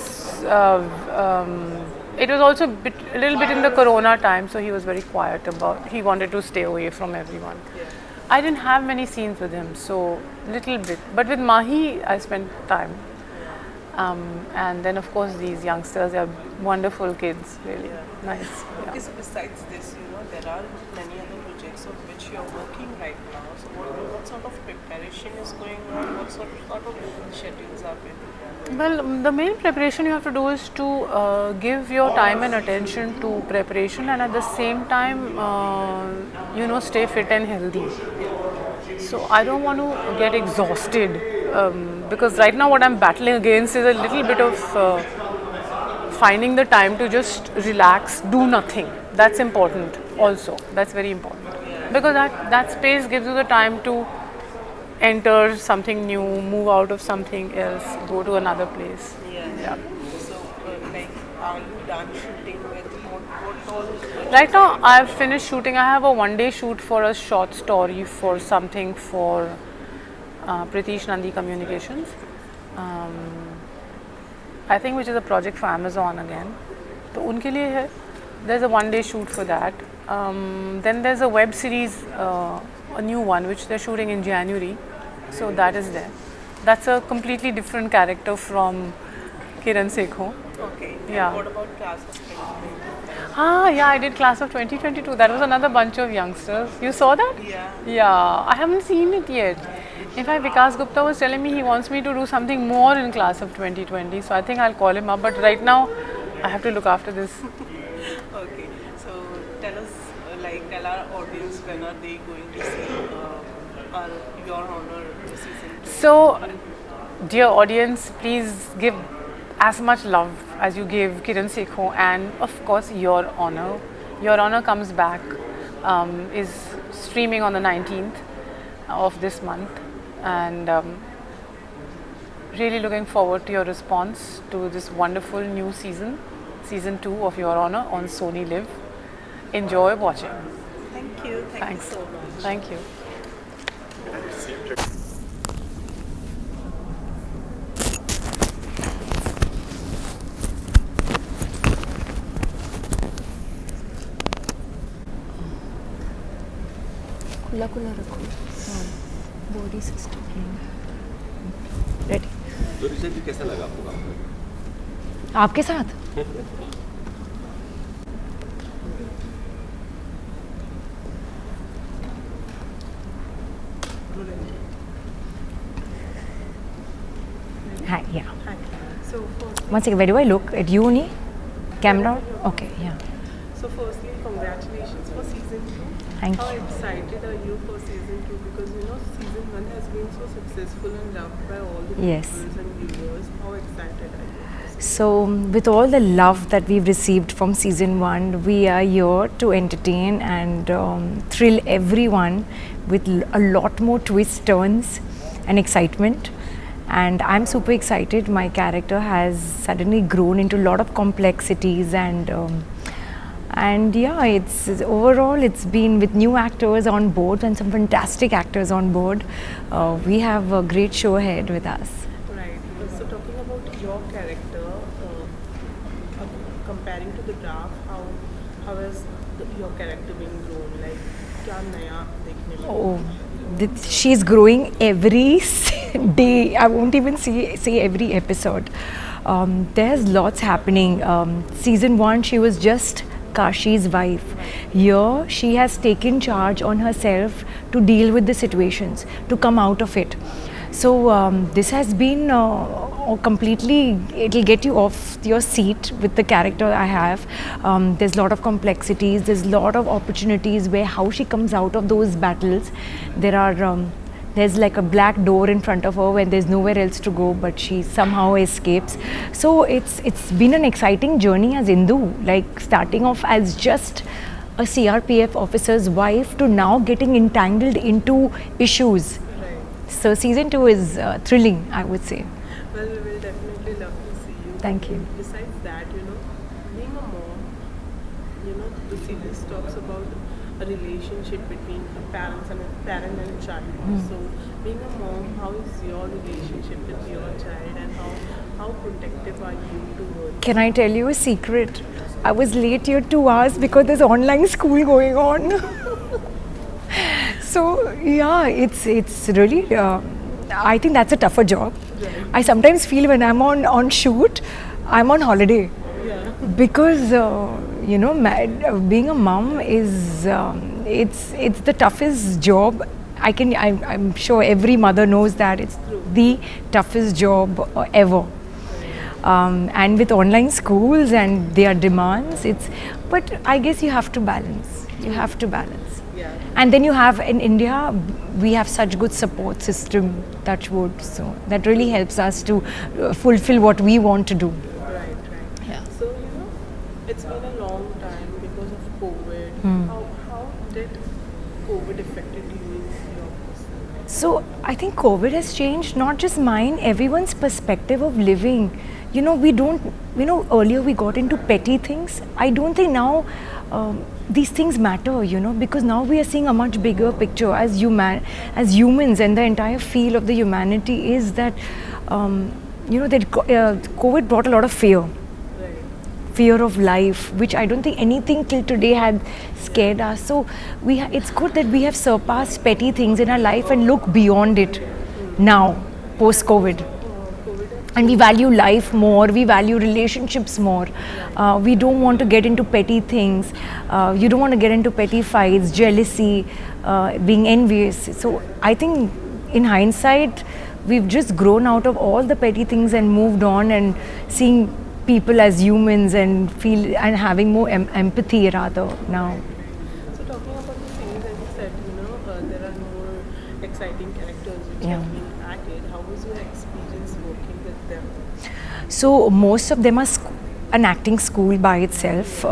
it was also a little bit in the corona time, so he was very quiet he wanted to stay away from everyone. Yeah. I didn't have many scenes with him, so little bit. But with Mahi, I spent time. And then of course these youngsters, they are wonderful kids, really. Nice. Okay, so besides this, you know, there are many other projects on which you are working right now. So what sort of preparation is going on? What sort of schedules are being done? Well, the main preparation you have to do is to give your time and attention to preparation, and at the same time, you know, stay fit and healthy. So I don't want to get exhausted because right now what I'm battling against is a little bit of finding the time to just relax, do nothing. That's important also. That's very important because that space gives you the time to enter something new, move out of something else, go to another place. Yeah. So, like, are you done shooting with what all? Right now, I've finished shooting. I have a one-day shoot for a short story for something for Pritish Nandi Communications. I think which is a project for Amazon again. So, unke liye hai. There's a one-day shoot for that. Then there's a web series, a new one which they're shooting in January. So that is there. That's a completely different character from Kiran Sekho. Okay. Yeah. And what about Class of 2022? Yeah, I did Class of 2022. That was another bunch of youngsters. You saw that? Yeah. Yeah, I haven't seen it yet. In fact, Vikas Gupta was telling me he wants me to do something more in Class of 2020. So I think I'll call him up. But right now, I have to look after this. Okay. So tell us, tell our audience when are they going to see Your Honor season 2? So, dear audience, please give as much love as you gave Kiran Sekho and of course Your Honor. Your Honor comes back, is streaming on the 19th of this month, and really looking forward to your response to this wonderful new season 2 of Your Honor on Sony Live. Enjoy watching. Thank you. Thanks. You so much. Thank you. खुला खुला रखो body system ready. तो ऋषभ जी कैसा लगा आपको काम करके? आपके साथ Hi, yeah. Hi. So firstly, One second, where do I look? At you only? Camera? Okay, yeah. So firstly, congratulations for season 2. Thank How you. excited are you for season 2? Because season 1 has been so successful and loved by all the Yes. viewers and viewers. How excited are you? So, with all the love that we've received from season 1, we are here to entertain and thrill everyone with a lot more twists, turns, and excitement. And I'm super excited. My character has suddenly grown into a lot of complexities, and yeah, it's been with new actors on board and some fantastic actors on board. We have a great show ahead with us. Right. So talking about your character, comparing to the draft, how has your character been grown? Like, क्या नया देखने को? Oh, she's growing every day. I won't even say every episode. There's lots happening. Season 1, she was just Kashi's wife. Here, she has taken charge on herself to deal with the situations, to come out of it. So this has been completely, it'll get you off your seat with the character I have. There's a lot of complexities, there's a lot of opportunities where how she comes out of those battles. There's like a black door in front of her when there's nowhere else to go, but she somehow escapes. So it's been an exciting journey as Indu, like starting off as just a CRPF officer's wife to now getting entangled into issues. So season 2 is thrilling, I would say. Well, we will definitely love to see you. Thank you. Besides that, being a mom, the series talks about a relationship between a parent and a child. So, being a mom, how is your relationship with your child, and how protective are you towards? Can I tell you a secret? I was late here 2 hours because there's online school going on. So yeah, it's really. I think that's a tougher job. I sometimes feel when I'm on shoot, I'm on holiday. Because being a mom is it's the toughest job. I'm sure every mother knows that it's the toughest job ever. And with online schools and their demands, but I guess you have to balance. You have to balance. Yeah. And then you have in India, we have such good support system, touch wood, so that really helps us to fulfill what we want to do. Right. Yeah. So, it's been a long time because of COVID. How did COVID affected you in your personal life? So I think COVID has changed not just mine, everyone's perspective of living. We don't, earlier we got into petty things. I don't think now these things matter, because now we are seeing a much bigger picture as humans, and the entire feel of the humanity is that, that COVID brought a lot of fear. Fear of life, which I don't think anything till today had scared us. So it's good that we have surpassed petty things in our life and look beyond it now, post-COVID. And we value life more, we value relationships more. We don't want to get into petty things. You don't want to get into petty fights, jealousy, being envious. So I think in hindsight, we've just grown out of all the petty things and moved on and seeing people as humans and having more empathy rather now. So talking about the things, as you said, there are more exciting characters which have been added. How was your experience working with them? So most of them are an acting school by itself.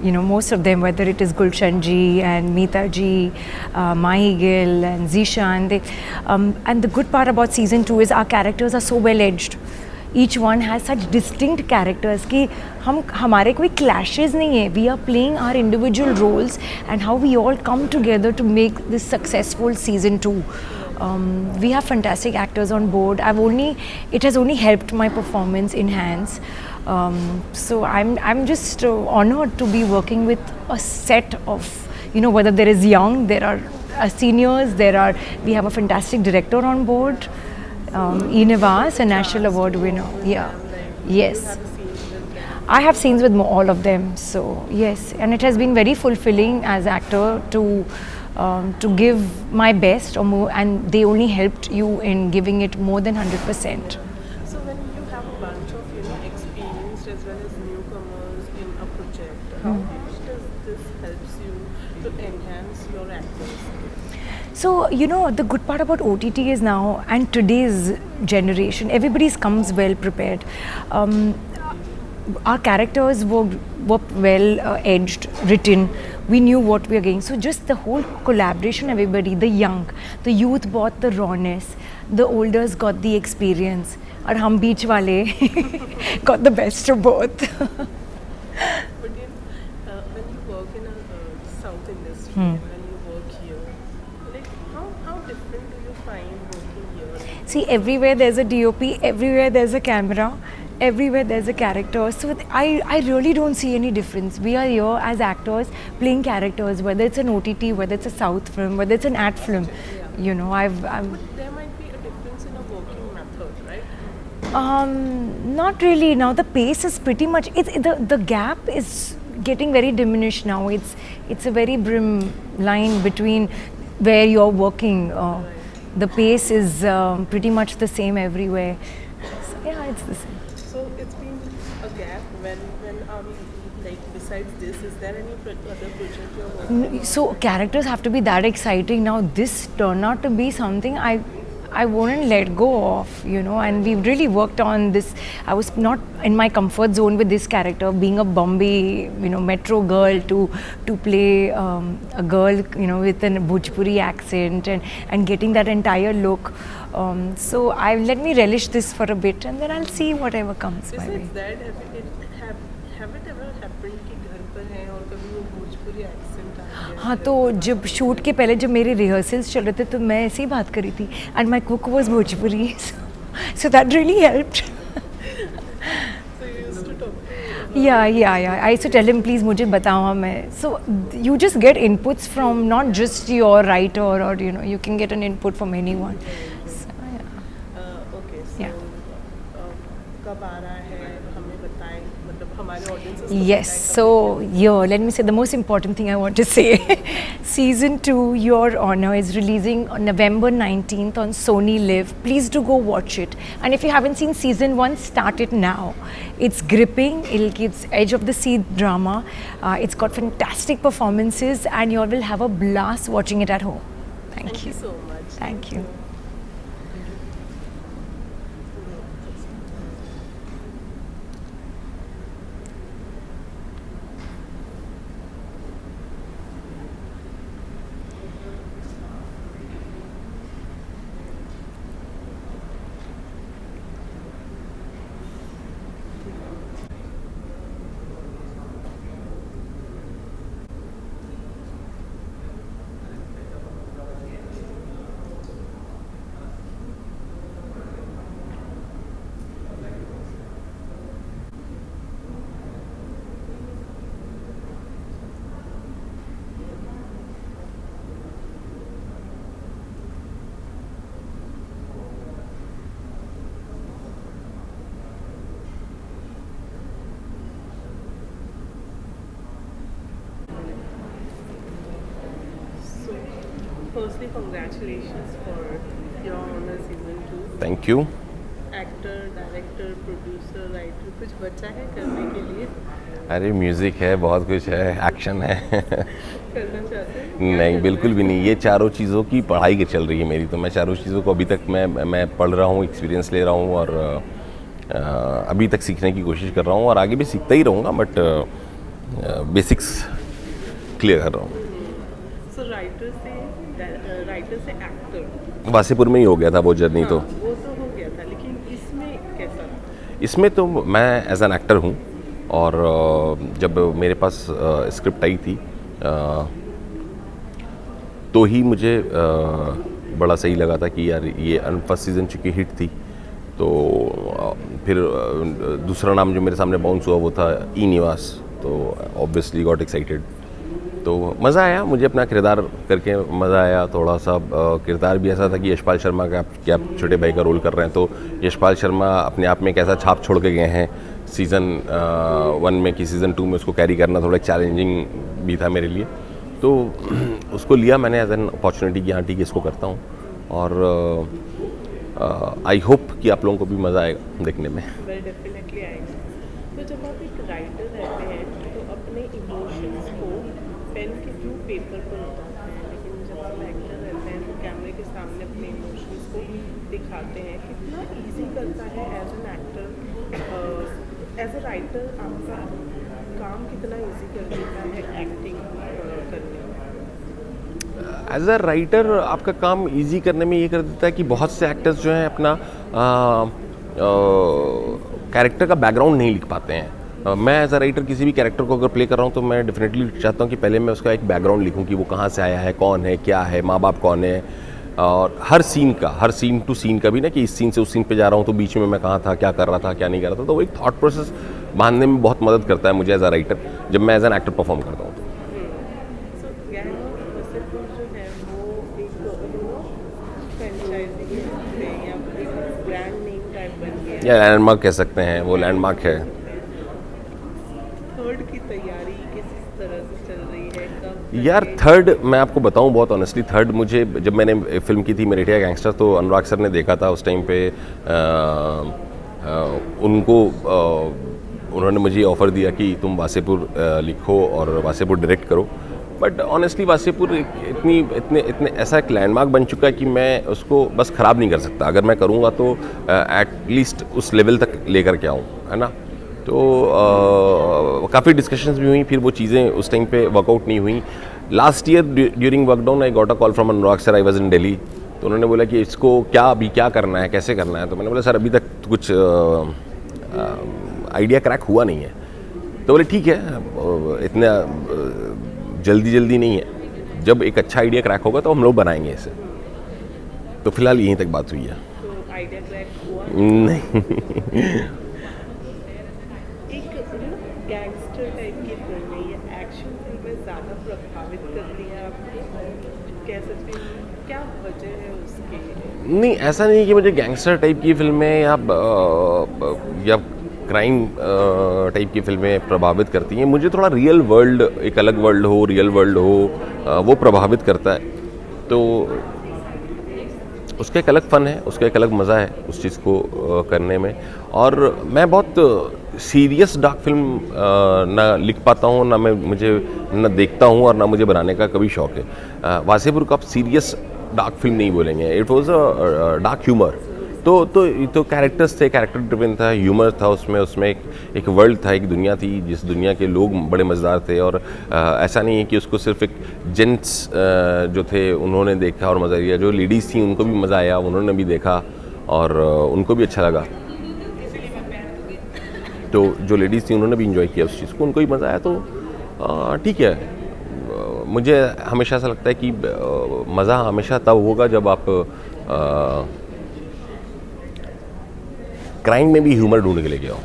Most of them, whether it is Gulshan ji and Meeta ji, Mahi Gill and Zishan, and the good part about season 2 is our characters are so well edged. Each one has such distinct characters कि हमारे कोई clashes नहीं है. We are playing our individual roles and how we all come together to make this successful season 2. We have fantastic actors on board. It has only helped my performance enhance. So I'm just honored to be working with a set of, whether there is young, there are seniors, we have a fantastic director on board. E. Nivas, a national award winner. Yeah. Yes. I have scenes with all of them. So yes, and it has been very fulfilling as actor to give my best or more, and they only helped you in giving it more than 100%. So when you have a bunch of experienced as well as newcomers in a project, how much does this helps you to enhance your acting skills? So, the good part about OTT is now, and today's generation, everybody comes well prepared. Our characters were well edged, written. We knew what we were getting. So just the whole collaboration, everybody, the youth bought the rawness, the olders got the experience, and hum beach wale got the best of both. But when you work in a South industry, when you work here, how different do you find working here? See, everywhere there's a DOP, everywhere there's a camera, everywhere there's a character. So I really don't see any difference. We are here as actors playing characters, whether it's an OTT, whether it's a South film, whether it's an ad film. But there might be a difference in a working method, right? Not really. Now the pace is pretty much, the gap is getting very diminished now. It's a very brim line between where you're working. The pace is pretty much the same everywhere. So, yeah, it's the same. So it's been a gap. When besides this, is there any other project you're working on? So characters have to be that exciting. Now this turned out to be something I wouldn't let go of, and we've really worked on this. I was not in my comfort zone with this character, being a Bombay, metro girl to play a girl, with a Bhojpuri accent and getting that entire look. So let me relish this for a bit, and then I'll see whatever comes my way. Besides that, have it ever happened कि घर पर हैं और कभी वो Bhojpuri accent आ गया? हाँ, तो जब शूट के पहले जब मेरे रिहर्सल्स चल रहे थे तो मैं ऐसे ही बात करी थी, and my cook was Bhojpuri, so that really helped. So you used to talk to Yeah. I used to tell him, please मुझे बताओ मैं. So you just get inputs from not just your writer or you can get an input from anyone. So, Okay, so Yeah. कब आ रहा है हमें बताएं, मतलब हमारे ऑडियंसेस को Yes, so here, let me say the most important thing I want to say. Season 2, Your Honor, is releasing on November 19th on Sony Live. Please do go watch it. And if you haven't seen Season 1, start it now. It's gripping, it's edge of the seat drama. It's got fantastic performances and you all will have a blast watching it at home. Thank you. so much. Thank you. Firstly, congratulations for Your Honor Season 2. Thank you. Actor, director, producer, writer, कुछ बचा है करने के लिए? अरे music है, बहुत कुछ है, एक्शन है. करना चाहते हैं? नहीं, बिल्कुल भी नहीं. ये चारों चीज़ों की पढ़ाई की चल रही है मेरी, तो मैं चारों चीज़ों को अभी तक मैं पढ़ रहा हूँ, एक्सपीरियंस ले रहा हूँ और अभी तक सीखने की कोशिश कर रहा हूँ और आगे भी सीखता ही रहूँगा, बट बेसिक्स क्लियर कर रहा हूँ. So राइटर से एक्टर वासेपुर में ही हो गया था वो जर्नी. तो वो तो हो गया था, लेकिन इसमें कैसा था? इसमें तो मैं एज एन एक्टर हूँ और जब मेरे पास स्क्रिप्ट आई थी तो ही मुझे बड़ा सही लगा था कि यार ये फर्स्ट सीज़न चूँकि हिट थी तो फिर दूसरा नाम जो मेरे सामने बाउंस हुआ वो था ई निवास. तो ऑब्वियसली गॉट एक्साइटेड. तो मज़ा आया मुझे अपना किरदार करके, मज़ा आया. थोड़ा सा किरदार भी ऐसा था कि यशपाल शर्मा का आप छोटे भाई का रोल कर रहे हैं, तो यशपाल शर्मा अपने आप में एक ऐसा छाप छोड़ के गए हैं सीज़न 1 में कि सीज़न 2 में उसको कैरी करना थोड़ा चैलेंजिंग भी था मेरे लिए. तो उसको लिया मैंने एज एन अपॉर्चुनिटी कि हाँ ठीक है इसको करता हूँ और आई होप कि आप लोगों को भी मज़ा आएगा देखने में. डेफिनेटली आएगा. तो जब आप एक राइटर रहते हैं तो अपने इमोशंस को पेन के थ्रू पेपर पर उतारते हैं, लेकिन जब आप एक्टर रहते हैं तो कैमरे के सामने अपने इमोशंस को दिखाते हैं. कितना इजी करता है as an actor, as a writer आपका काम कितना इजी कर देता है एक्टिंग करने में? एज अ राइटर आपका काम इजी करने में ये कर देता है कि बहुत से एक्टर्स जो हैं अपना कैरेक्टर का बैकग्राउंड नहीं लिख पाते हैं. मैं एज अ राइटर किसी भी कैरेक्टर को अगर प्ले कर रहा हूँ तो मैं डेफिनेटली चाहता हूँ कि पहले मैं उसका एक बैकग्राउंड लिखूँ कि वो कहाँ से आया है, कौन है, क्या है, माँ बाप कौन है, और हर सीन टू सीन का भी ना कि इस सीन से उस सीन पे जा रहा हूँ तो बीच में मैं कहाँ था, क्या कर रहा था, क्या नहीं कर रहा था. तो वो एक थॉट प्रोसेस बांधने में बहुत मदद करता है मुझे एज अ राइटर जब मैं एज एन एक्टर परफॉर्म करता हूँ. या लैंडमार्क कह सकते हैं, वो लैंडमार्क है. थर्ड की तैयारी किस तरह से चल रही है? कब यार थर्ड मैं आपको बताऊं बहुत ऑनेस्टली, थर्ड मुझे जब मैंने फिल्म की थी मेरेठिया गैंगस्टर तो अनुराग सर ने देखा था उस टाइम पे. उन्होंने मुझे ऑफ़र दिया कि तुम वासेपुर लिखो और वासेपुर डायरेक्ट करो. बट ऑनेस्टली वासेपुर इतने ऐसा एक लैंडमार्क बन चुका है कि मैं उसको बस ख़राब नहीं कर सकता. अगर मैं करूँगा तो एटलीस्ट उस लेवल तक लेकर के आऊँ, है ना. तो काफ़ी डिस्कशंस भी हुई, फिर वो चीज़ें उस टाइम पे वर्कआउट नहीं हुई. Last year during lockdown I got a call from Anurag sir. I was in Delhi. तो उन्होंने बोला कि इसको अभी क्या करना है, कैसे करना है. तो मैंने बोला सर अभी तक कुछ आइडिया क्रैक हुआ नहीं है. तो बोले ठीक है, इतना जल्दी नहीं है, जब एक अच्छा आइडिया क्रैक होगा तो हम लोग बनाएंगे इसे. तो फिलहाल यहीं तक बात हुई है. तो आइडिया क्रैक हुआ नहीं. एक गैंगस्टर टाइप की फिल्में या एक्शन फिल्में ज़्यादा प्रभावित करती हैं आपको? कह सकते हैं क्या वजह है उसकी? नहीं, ऐसा नहीं है कि मुझे गैंगस्टर टाइप की फिल्में या या क्राइम टाइप की फिल्में प्रभावित करती हैं। मुझे थोड़ा रियल वर्ल्ड, एक अलग वर्ल्ड हो, रियल वर्ल्ड हो, वो प्रभावित करता है। तो उसका एक अलग फ़न है, उसका एक अलग मज़ा है उस चीज़ को करने में। और मैं बहुत सीरियस डार्क फिल्म ना लिख पाता हूँ, ना मुझे देखता हूँ और ना मुझे बनाने का कभी शौक़ है। वासेपुर को आप सीरियस डार्क फिल्म नहीं बोलेंगे, it was a dark humour. तो कैरेक्टर्स थे, कैरेक्टर ड्रिवन था, ह्यूमर था उसमें एक वर्ल्ड था, एक दुनिया थी जिस दुनिया के लोग बड़े मज़ेदार थे। और ऐसा नहीं है कि उसको सिर्फ एक जेंट्स जो थे उन्होंने देखा और मज़ा लिया, जो लेडीज़ थी उनको भी मज़ा आया, उन्होंने भी देखा और उनको भी अच्छा लगा। तो जो लेडीज़ थी उन्होंने भी इंजॉय किया उस चीज़ को, उनको भी मज़ा आया। तो ठीक है, मुझे हमेशा ऐसा लगता है कि मज़ा हमेशा तब होगा जब आप क्राइम में भी ह्यूमर ढूंढ के लेके आओ,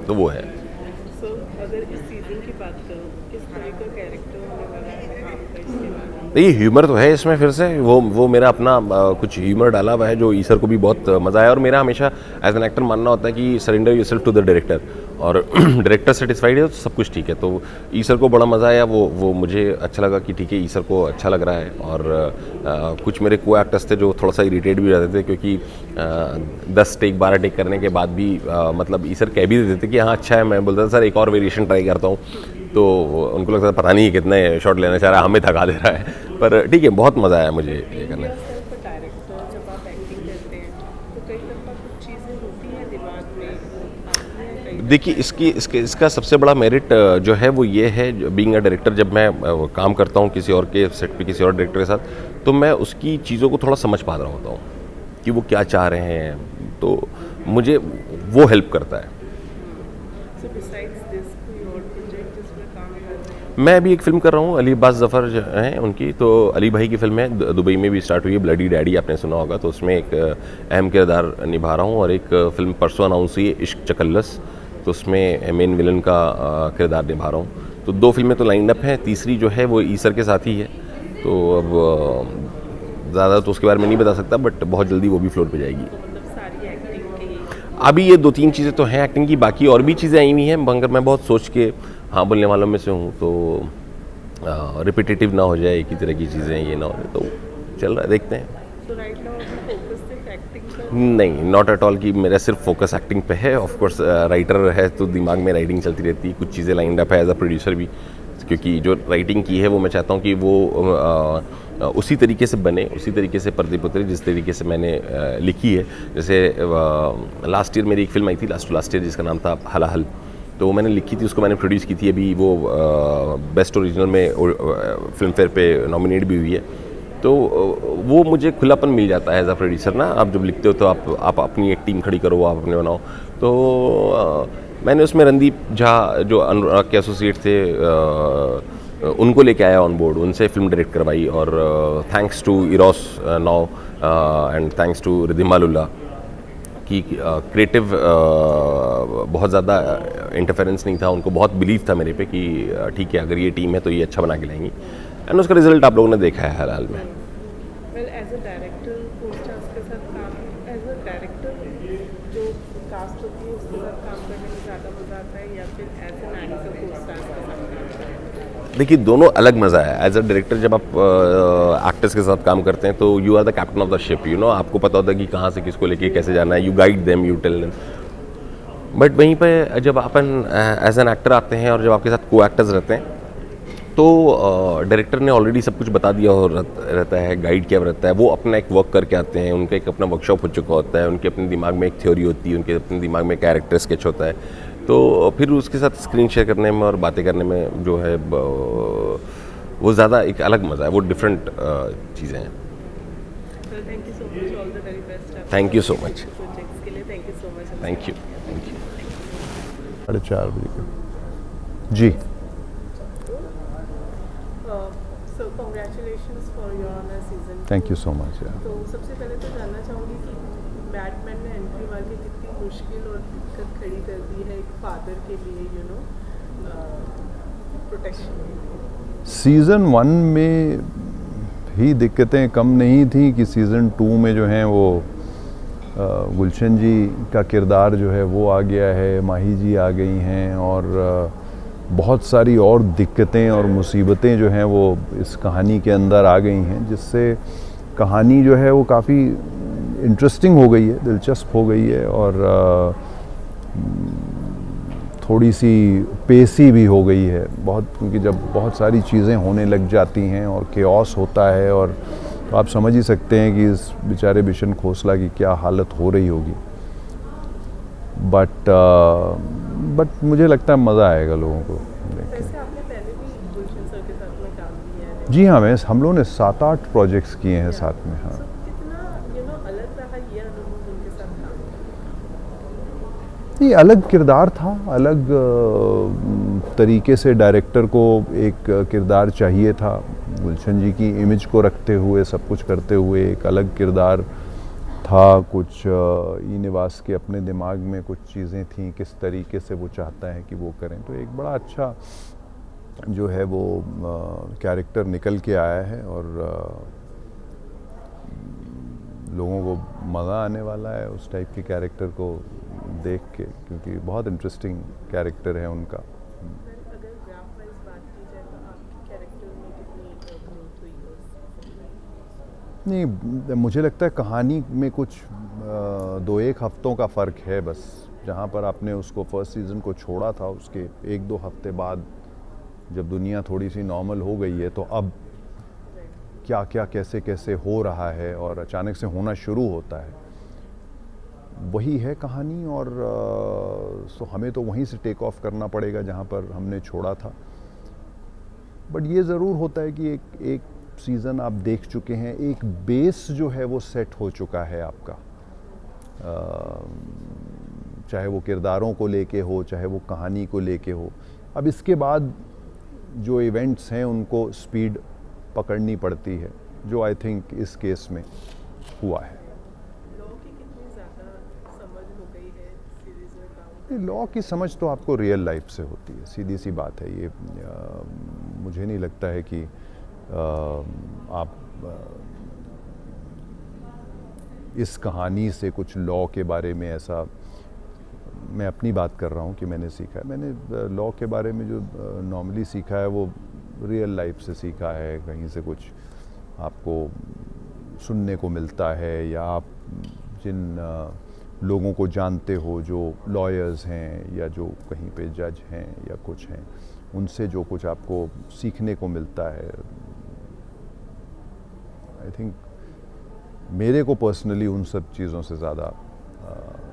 तो वो है। So, अगर इस सीजन की बात करूँ, किस तरह का कैरेक्टर होने वाला है आपका इसके बाद? ये ह्यूमर तो है इसमें, फिर से वो मेरा अपना कुछ ह्यूमर डाला हुआ है जो ईसर को भी बहुत मज़ा आया। और मेरा हमेशा एज एन एक्टर मानना होता है कि surrender yourself to the director, और डायरेक्टर सेटिस्फाइड है तो सब कुछ ठीक है। तो ईसर को बड़ा मज़ा आया, वो मुझे अच्छा लगा कि ठीक है ईसर को अच्छा लग रहा है। और कुछ मेरे को एक्टर्स थे जो थोड़ा सा इरिटेट भी रहते थे, क्योंकि 10 टेक 12 टेक करने के बाद भी मतलब ईसर कह भी देते थे कि हाँ अच्छा है। मैं बोलता था सर एक और वेरिएशन ट्राई करता हूँ, तो उनको लगता था पता नहीं कितने शॉट लेना चाह रहा है, हमें थका दे रहा है। पर ठीक है, बहुत मज़ा आया मुझे ये करने। डायरेक्टर जब आप एक्टिंग करते हैं तो कई दफ़ा कुछ चीज़ें होती हैं दिमाग में। देखिए इसका सबसे बड़ा मेरिट जो है वो ये है, बीइंग अ डायरेक्टर, जब मैं काम करता हूँ किसी और के सेट पे किसी और डायरेक्टर के साथ, तो मैं उसकी चीज़ों को थोड़ा समझ पा रहा होता हूँ कि वो क्या चाह रहे हैं, तो मुझे वो हेल्प करता है। So besides this, कोई और प्रोजेक्ट जिसमें काम कर रहे हैं? मैं अभी एक फ़िल्म कर रहा हूँ, अली अब्बास ज़फ़र जो हैं उनकी, तो अली भाई की फ़िल्म है, दुबई में भी स्टार्ट हुई है, ब्लडी डैडी आपने सुना होगा। तो उसमें एक अहम किरदार निभा रहा हूँ। और एक फ़िल्म परसों अनाउंस हुई है, इश्क चकल्लस, तो उसमें मेन विलन का किरदार निभा रहा हूँ। तो 2 फिल्में तो लाइन अप हैं, तीसरी जो है वो ईसर के साथ ही है। तो अब ज़्यादा तो उसके बारे में नहीं बता सकता, बट बहुत जल्दी वो भी फ्लोर पे जाएगी। सारी एक्टिंग की अभी ये 2-3 चीज़ें तो हैं एक्टिंग की, बाकी और भी चीज़ें आई हुई हैं, मगर मैं बहुत सोच के हाँ बोलने वालों में से हूँ, तो रिपीटेटिव ना हो जाए एक ही तरह की चीज़ें, ये ना हो जाए, तो चल रहा है, देखते हैं। So right now फोकस सिर्फ एक्टिंग पर? नहीं, नॉट एट ऑल कि मेरा सिर्फ फोकस एक्टिंग पे है। ऑफ कोर्स राइटर है तो दिमाग में राइटिंग चलती रहती है, कुछ चीज़ें लाइंड अप है एज अ प्रोड्यूसर भी, क्योंकि जो राइटिंग की है वो मैं चाहता हूँ कि वो उसी तरीके से बने, उसी तरीके से पर्दे पुतरे जिस तरीके से मैंने लिखी है। जैसे लास्ट ईयर मेरी एक फिल्म आई थी, लास्ट ईयर, जिसका नाम था हलाहल, तो मैंने लिखी थी, उसको मैंने प्रोड्यूस की थी। अभी वो बेस्ट ओरिजिनल में फिल्म फेयर पे नॉमिनेट भी हुई है। तो वो मुझे खुलापन मिल जाता है एज अ प्रोड्यूसर ना। आप जब लिखते हो तो आप अपनी एक टीम खड़ी करो, आप अपने बनाओ। तो मैंने उसमें रणदीप झा जो अनुराग के एसोसिएट थे उनको लेके आया ऑन बोर्ड, उनसे फिल्म डायरेक्ट करवाई। और thanks to Eros now and thanks to रिधिमालुल्ला की क्रिएटिव बहुत ज़्यादा इंटरफेरेंस नहीं था, उनको बहुत बिलीव था मेरे पे कि ठीक है अगर ये टीम है तो ये अच्छा बना के लाएंगी। एंड उसका रिजल्ट आप लोगों ने देखा है हाल में। Well as a director co-stars के साथ काम, एज अ डायरेक्टर जो कास्ट होती है उसके साथ काम करने में ज़्यादा मज़ा आता है या फिर एज एन एक्टर को-स्टार्स के साथ काम करने में? देखिए दोनों अलग मज़ा है। एज अ डायरेक्टर जब आप एक्टर्स के साथ काम करते हैं तो you are the captain of the ship, you know, आपको पता होता है कि कहाँ से किसको लेके कैसे जाना है, you guide them, you tell them. But वहीं पे जब अपन एज एन एक्टर आते हैं और जब आपके साथ को एक्टर्स रहते हैं तो डायरेक्टर ने ऑलरेडी सब कुछ बता दिया और रहता है, गाइड किया रहता है। वो अपना एक वर्क करके आते हैं, उनका एक अपना वर्कशॉप हो चुका होता है, उनके अपने दिमाग में एक थ्योरी होती है, उनके अपने दिमाग में कैरेक्टर स्केच होता है। तो फिर उसके साथ स्क्रीन शेयर करने में और बातें करने में जो है वो ज़्यादा एक अलग मज़ा है, वो डिफरेंट चीज़ें हैं। Thank you so much, all the very best. Thank you so much. Projects के लिए thank you so much. Thank you. 4:30 बजे का जी। So congratulations for your honour season. Thank you so much. तो सबसे पहले तो जानना चाहूँगी कि बैटमैन ने एंट्री मार के कितनी मुश्किल और दिक्कत खड़ी कर दी है एक फादर के लिए, यू नो, प्रोटेक्शन। सीज़न 1 में ही दिक्कतें कम नहीं थी कि सीज़न 2 में जो हैं वो गुलशन जी का किरदार जो है वो आ गया है, माही जी आ गई हैं और बहुत सारी और दिक्कतें और मुसीबतें जो हैं वो इस कहानी के अंदर आ गई हैं, जिससे कहानी जो है वो काफ़ी इंटरेस्टिंग हो गई है, दिलचस्प हो गई है और थोड़ी सी पेसी भी हो गई है बहुत, क्योंकि जब बहुत सारी चीज़ें होने लग जाती हैं और केओस होता है और तो आप समझ ही सकते हैं कि इस बेचारे बिशन खोसला की क्या हालत हो रही होगी। बट मुझे लगता है मज़ा आएगा लोगों को देख के। वैसे आपने पहले भी गुलशन सर के साथ में काम किया है? जी हाँ, हम लोगों ने 7-8 प्रोजेक्ट्स किए हैं साथ में। हाँ, कितना अलग रहा ये अनुभव उनके साथ काम करना? ये अलग किरदार था, अलग तरीके से डायरेक्टर को एक किरदार चाहिए था, गुलशन जी की इमेज को रखते हुए सब कुछ करते हुए एक अलग किरदार था। कुछ ई निवास के अपने दिमाग में कुछ चीज़ें थीं, किस तरीके से वो चाहता है कि वो करें, तो एक बड़ा अच्छा जो है वो कैरेक्टर निकल के आया है और लोगों को मज़ा आने वाला है उस टाइप के कैरेक्टर को देख के, क्योंकि बहुत इंटरेस्टिंग कैरेक्टर है उनका। अगर ग्राफ वाइज बात की जाए तो आपकी कैरेक्टर में कितनी ग्रोथ हुई है? नहीं, मुझे लगता है कहानी में कुछ 2-1 हफ्तों का फ़र्क है बस। जहाँ पर आपने उसको फर्स्ट सीज़न को छोड़ा था, उसके 1-2 हफ्ते बाद जब दुनिया थोड़ी सी नॉर्मल हो गई है, तो अब क्या क्या कैसे कैसे हो रहा है और अचानक से होना शुरू होता है, वही है कहानी। और सो हमें तो वहीं से टेक ऑफ करना पड़ेगा जहाँ पर हमने छोड़ा था। बट ये ज़रूर होता है कि एक सीज़न आप देख चुके हैं, एक बेस जो है वो सेट हो चुका है आपका, चाहे वो किरदारों को लेके हो, चाहे वो कहानी को लेके हो। अब इसके बाद जो इवेंट्स हैं उनको स्पीड पकड़नी पड़ती है, जो आई थिंक इस केस में हुआ है। लॉ की कितनी ज़्यादा समझ हो गई है सीरीज में काम? लॉ की समझ तो आपको रियल लाइफ से होती है, सीधी सी बात है ये। मुझे नहीं लगता है कि आप इस कहानी से कुछ लॉ के बारे में ऐसा, मैं अपनी बात कर रहा हूँ कि मैंने सीखा है। मैंने लॉ के बारे में जो नॉर्मली सीखा है वो रियल लाइफ से सीखा है, कहीं से कुछ आपको सुनने को मिलता है, या आप जिन लोगों को जानते हो जो लॉयर्स हैं या जो कहीं पे जज हैं या कुछ हैं, उनसे जो कुछ आपको सीखने को मिलता है। आई थिंक मेरे को पर्सनली उन सब चीज़ों से ज़्यादा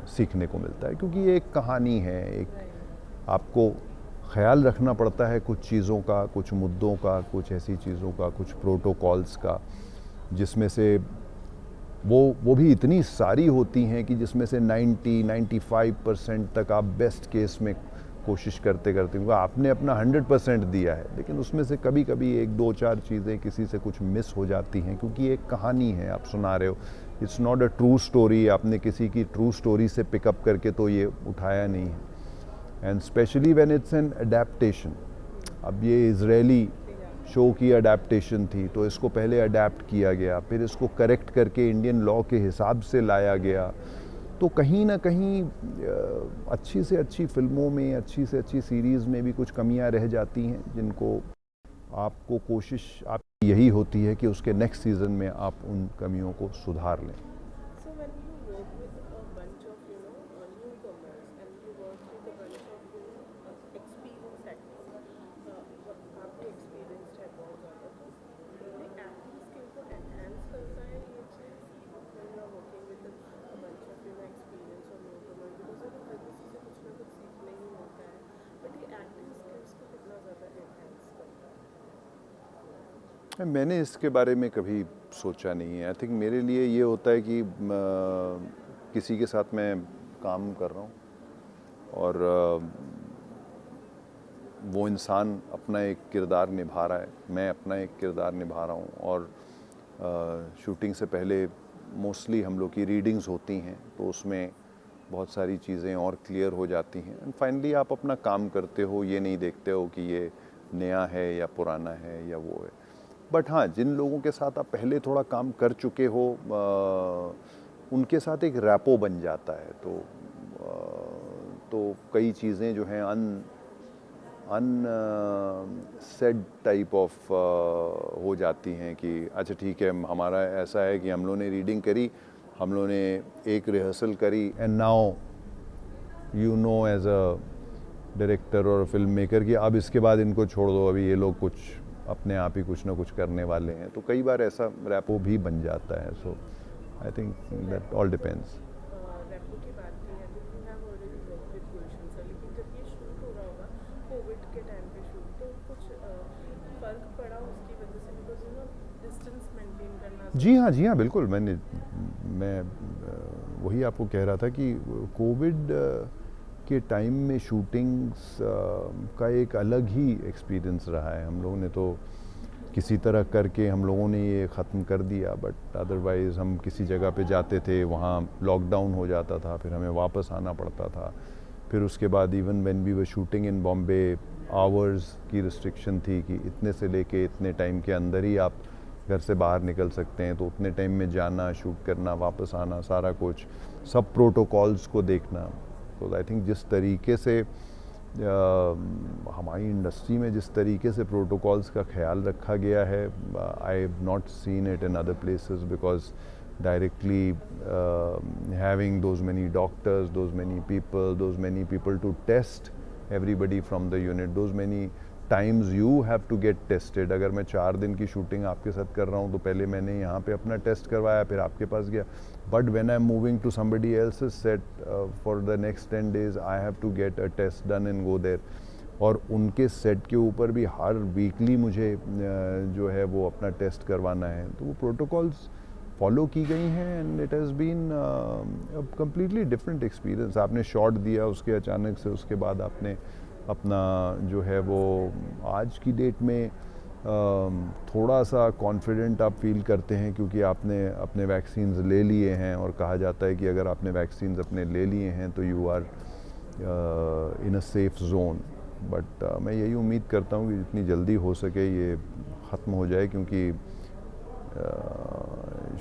सीखने को मिलता है, क्योंकि ये एक कहानी है, एक आपको ख्याल रखना पड़ता है कुछ चीज़ों का, कुछ मुद्दों का, कुछ ऐसी चीज़ों का, कुछ प्रोटोकॉल्स का, जिसमें से वो भी इतनी सारी होती हैं कि जिसमें से 90-95% तक आप बेस्ट केस में कोशिश करते क्योंकि आपने अपना 100% दिया है, लेकिन उसमें से कभी कभी 1-2-4 चीज़ें किसी से कुछ मिस हो जाती हैं, क्योंकि एक कहानी है आप सुना रहे हो। It's not a true story, आपने किसी की ट्रू स्टोरी से पिकअप करके तो ये उठाया नहीं है। And specially when it's an adaptation. अब ये इजरायली शो की अडेप्टेशन थी, तो इसको पहले अडेप्ट किया गया, फिर इसको करेक्ट करके इंडियन लॉ के हिसाब से लाया गया। तो कहीं ना कहीं अच्छी से अच्छी फिल्मों में, अच्छी से अच्छी सीरीज़ में भी कुछ कमियां रह जाती हैं, जिनको आपको कोशिश आपकी यही होती है कि उसके नेक्स्ट सीज़न में आप उन कमियों को सुधार लें। So when you work with a bunch of newcomers and you work with a bunch of experienced actors, आपने experienced है बहुत ज़्यादा, तो ये acting skill को enhance करता है ये चीज़ when you are working with a bunch of experienced और newcomers, because हर किसी से कुछ ना कुछ सीखने ही होता है, but ये acting skills को कितना ज़्यादा enhance करता है? मैंने इसके बारे में कभी सोचा नहीं है। आई थिंक मेरे लिए ये होता है कि किसी के साथ मैं काम कर रहा हूँ और वो इंसान अपना एक किरदार निभा रहा है, मैं अपना एक किरदार निभा रहा हूँ, और शूटिंग से पहले मोस्टली हम लोग की रीडिंग्स होती हैं, तो उसमें बहुत सारी चीज़ें और क्लियर हो जाती हैं। एंड फाइनली आप अपना काम करते हो, ये नहीं देखते हो कि ये नया है या पुराना है या वो है। बट हाँ, जिन लोगों के साथ आप पहले थोड़ा काम कर चुके हो, उनके साथ एक रैपो बन जाता है। तो कई चीज़ें जो हैं सेड टाइप ऑफ हो जाती हैं कि अच्छा ठीक है, हमारा ऐसा है कि हम लोगों ने रीडिंग करी, हम लोगों ने एक रिहर्सल करी, and now you know as a director और फिल्म मेकर कि अब इसके बाद इनको छोड़ दो, अभी ये लोग कुछ अपने आप ही कुछ ना कुछ करने वाले हैं। तो कई बार ऐसा रैपो भी बन जाता है। So I think that all depends. Rapport की बात की है, you have already work with Gulshan sir, लेकिन जब ये शूट हो रहा होगा कोविड के टाइम पे शूट, तो कुछ फर्क पड़ा उसकी वजह से, because you know distance maintain करना? जी हाँ बिल्कुल। मैं वही आपको कह रहा था कि कोविड के टाइम में शूटिंग्स का एक अलग ही एक्सपीरियंस रहा है। हम लोगों ने तो किसी तरह करके हम लोगों ने ये ख़त्म कर दिया, बट अदरवाइज़ हम किसी जगह पे जाते थे, वहाँ लॉकडाउन हो जाता था, फिर हमें वापस आना पड़ता था। फिर उसके बाद even when we were shooting in Bombay, hours की रिस्ट्रिक्शन थी कि इतने से लेके इतने टाइम के अंदर ही आप घर से बाहर निकल सकते हैं। तो उतने टाइम में जाना, शूट करना, वापस आना, सारा कुछ, सब प्रोटोकॉल्स को देखना। तो आई थिंक जिस तरीके से हमारी इंडस्ट्री में जिस तरीके से प्रोटोकॉल्स का ख्याल रखा गया है, I have not seen it in other places, because directly having those many doctors, those many people to test everybody from the unit, those many times you have to get tested. अगर मैं 4 दिन की shooting आपके साथ कर रहा हूँ तो पहले मैंने यहाँ पे अपना टेस्ट करवाया, फिर आपके पास गया. But when I'm moving to somebody else's set for the next 10 days, I have to get a test done and go there. और उनके सेट के ऊपर भी हर वीकली मुझे जो है वो अपना टेस्ट करवाना है. तो वो प्रोटोकॉल्स फॉलो की गई हैं and it has been completely different experience. आपने शॉट दिया, उसके अचानक से उसके बाद आपने अपना जो है वो आज की डेट में थोड़ा सा कॉन्फिडेंट आप फील करते हैं क्योंकि आपने अपने वैक्सीन्स ले लिए हैं और कहा जाता है कि अगर आपने वैक्सीन्स अपने ले लिए हैं तो you are in a safe zone. But मैं यही उम्मीद करता हूँ कि जितनी जल्दी हो सके ये ख़त्म हो जाए क्योंकि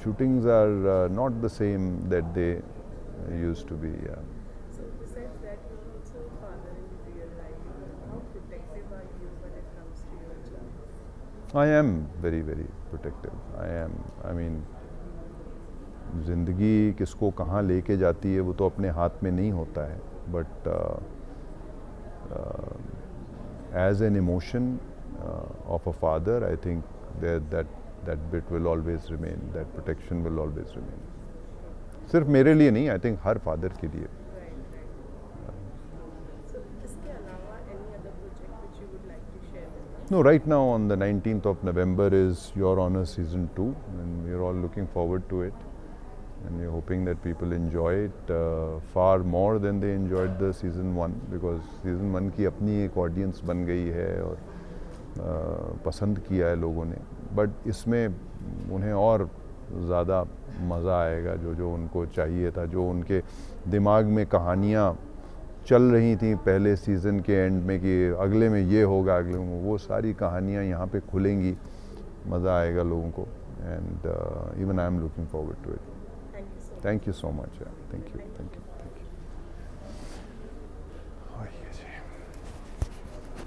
shootings are not the same that they used to be. Yeah. So besides that, you are also a father in real life. How protective are you when it comes to your child? I am very, very protective. I am. I mean, ज़िंदगी किसको कहाँ लेके जाती है वो तो अपने हाथ में नहीं होता है. But as an emotion of a father, I think that bit will always remain, that protection will always remain. सिर्फ मेरे लिए नहीं, I think हर फादर के लिए. So इसके अलावा any other project which you would like to share with us? No, right now on the 19th of November is Your Honor Season 2 and we're all looking forward to it and we're hoping that people enjoy it far more than they enjoyed the Season 1 because Season 1 की अपनी एक audience बन गई है और पसंद किया है लोगों ने. बट इसमें उन्हें और ज़्यादा मज़ा आएगा जो उनको चाहिए था, जो उनके दिमाग में कहानियाँ चल रही थी पहले सीज़न के एंड में कि अगले में ये होगा, अगले में वो सारी कहानियाँ यहाँ पे खुलेंगी. मज़ा आएगा लोगों को and even I am looking forward to it. Thank you so much. Thank you.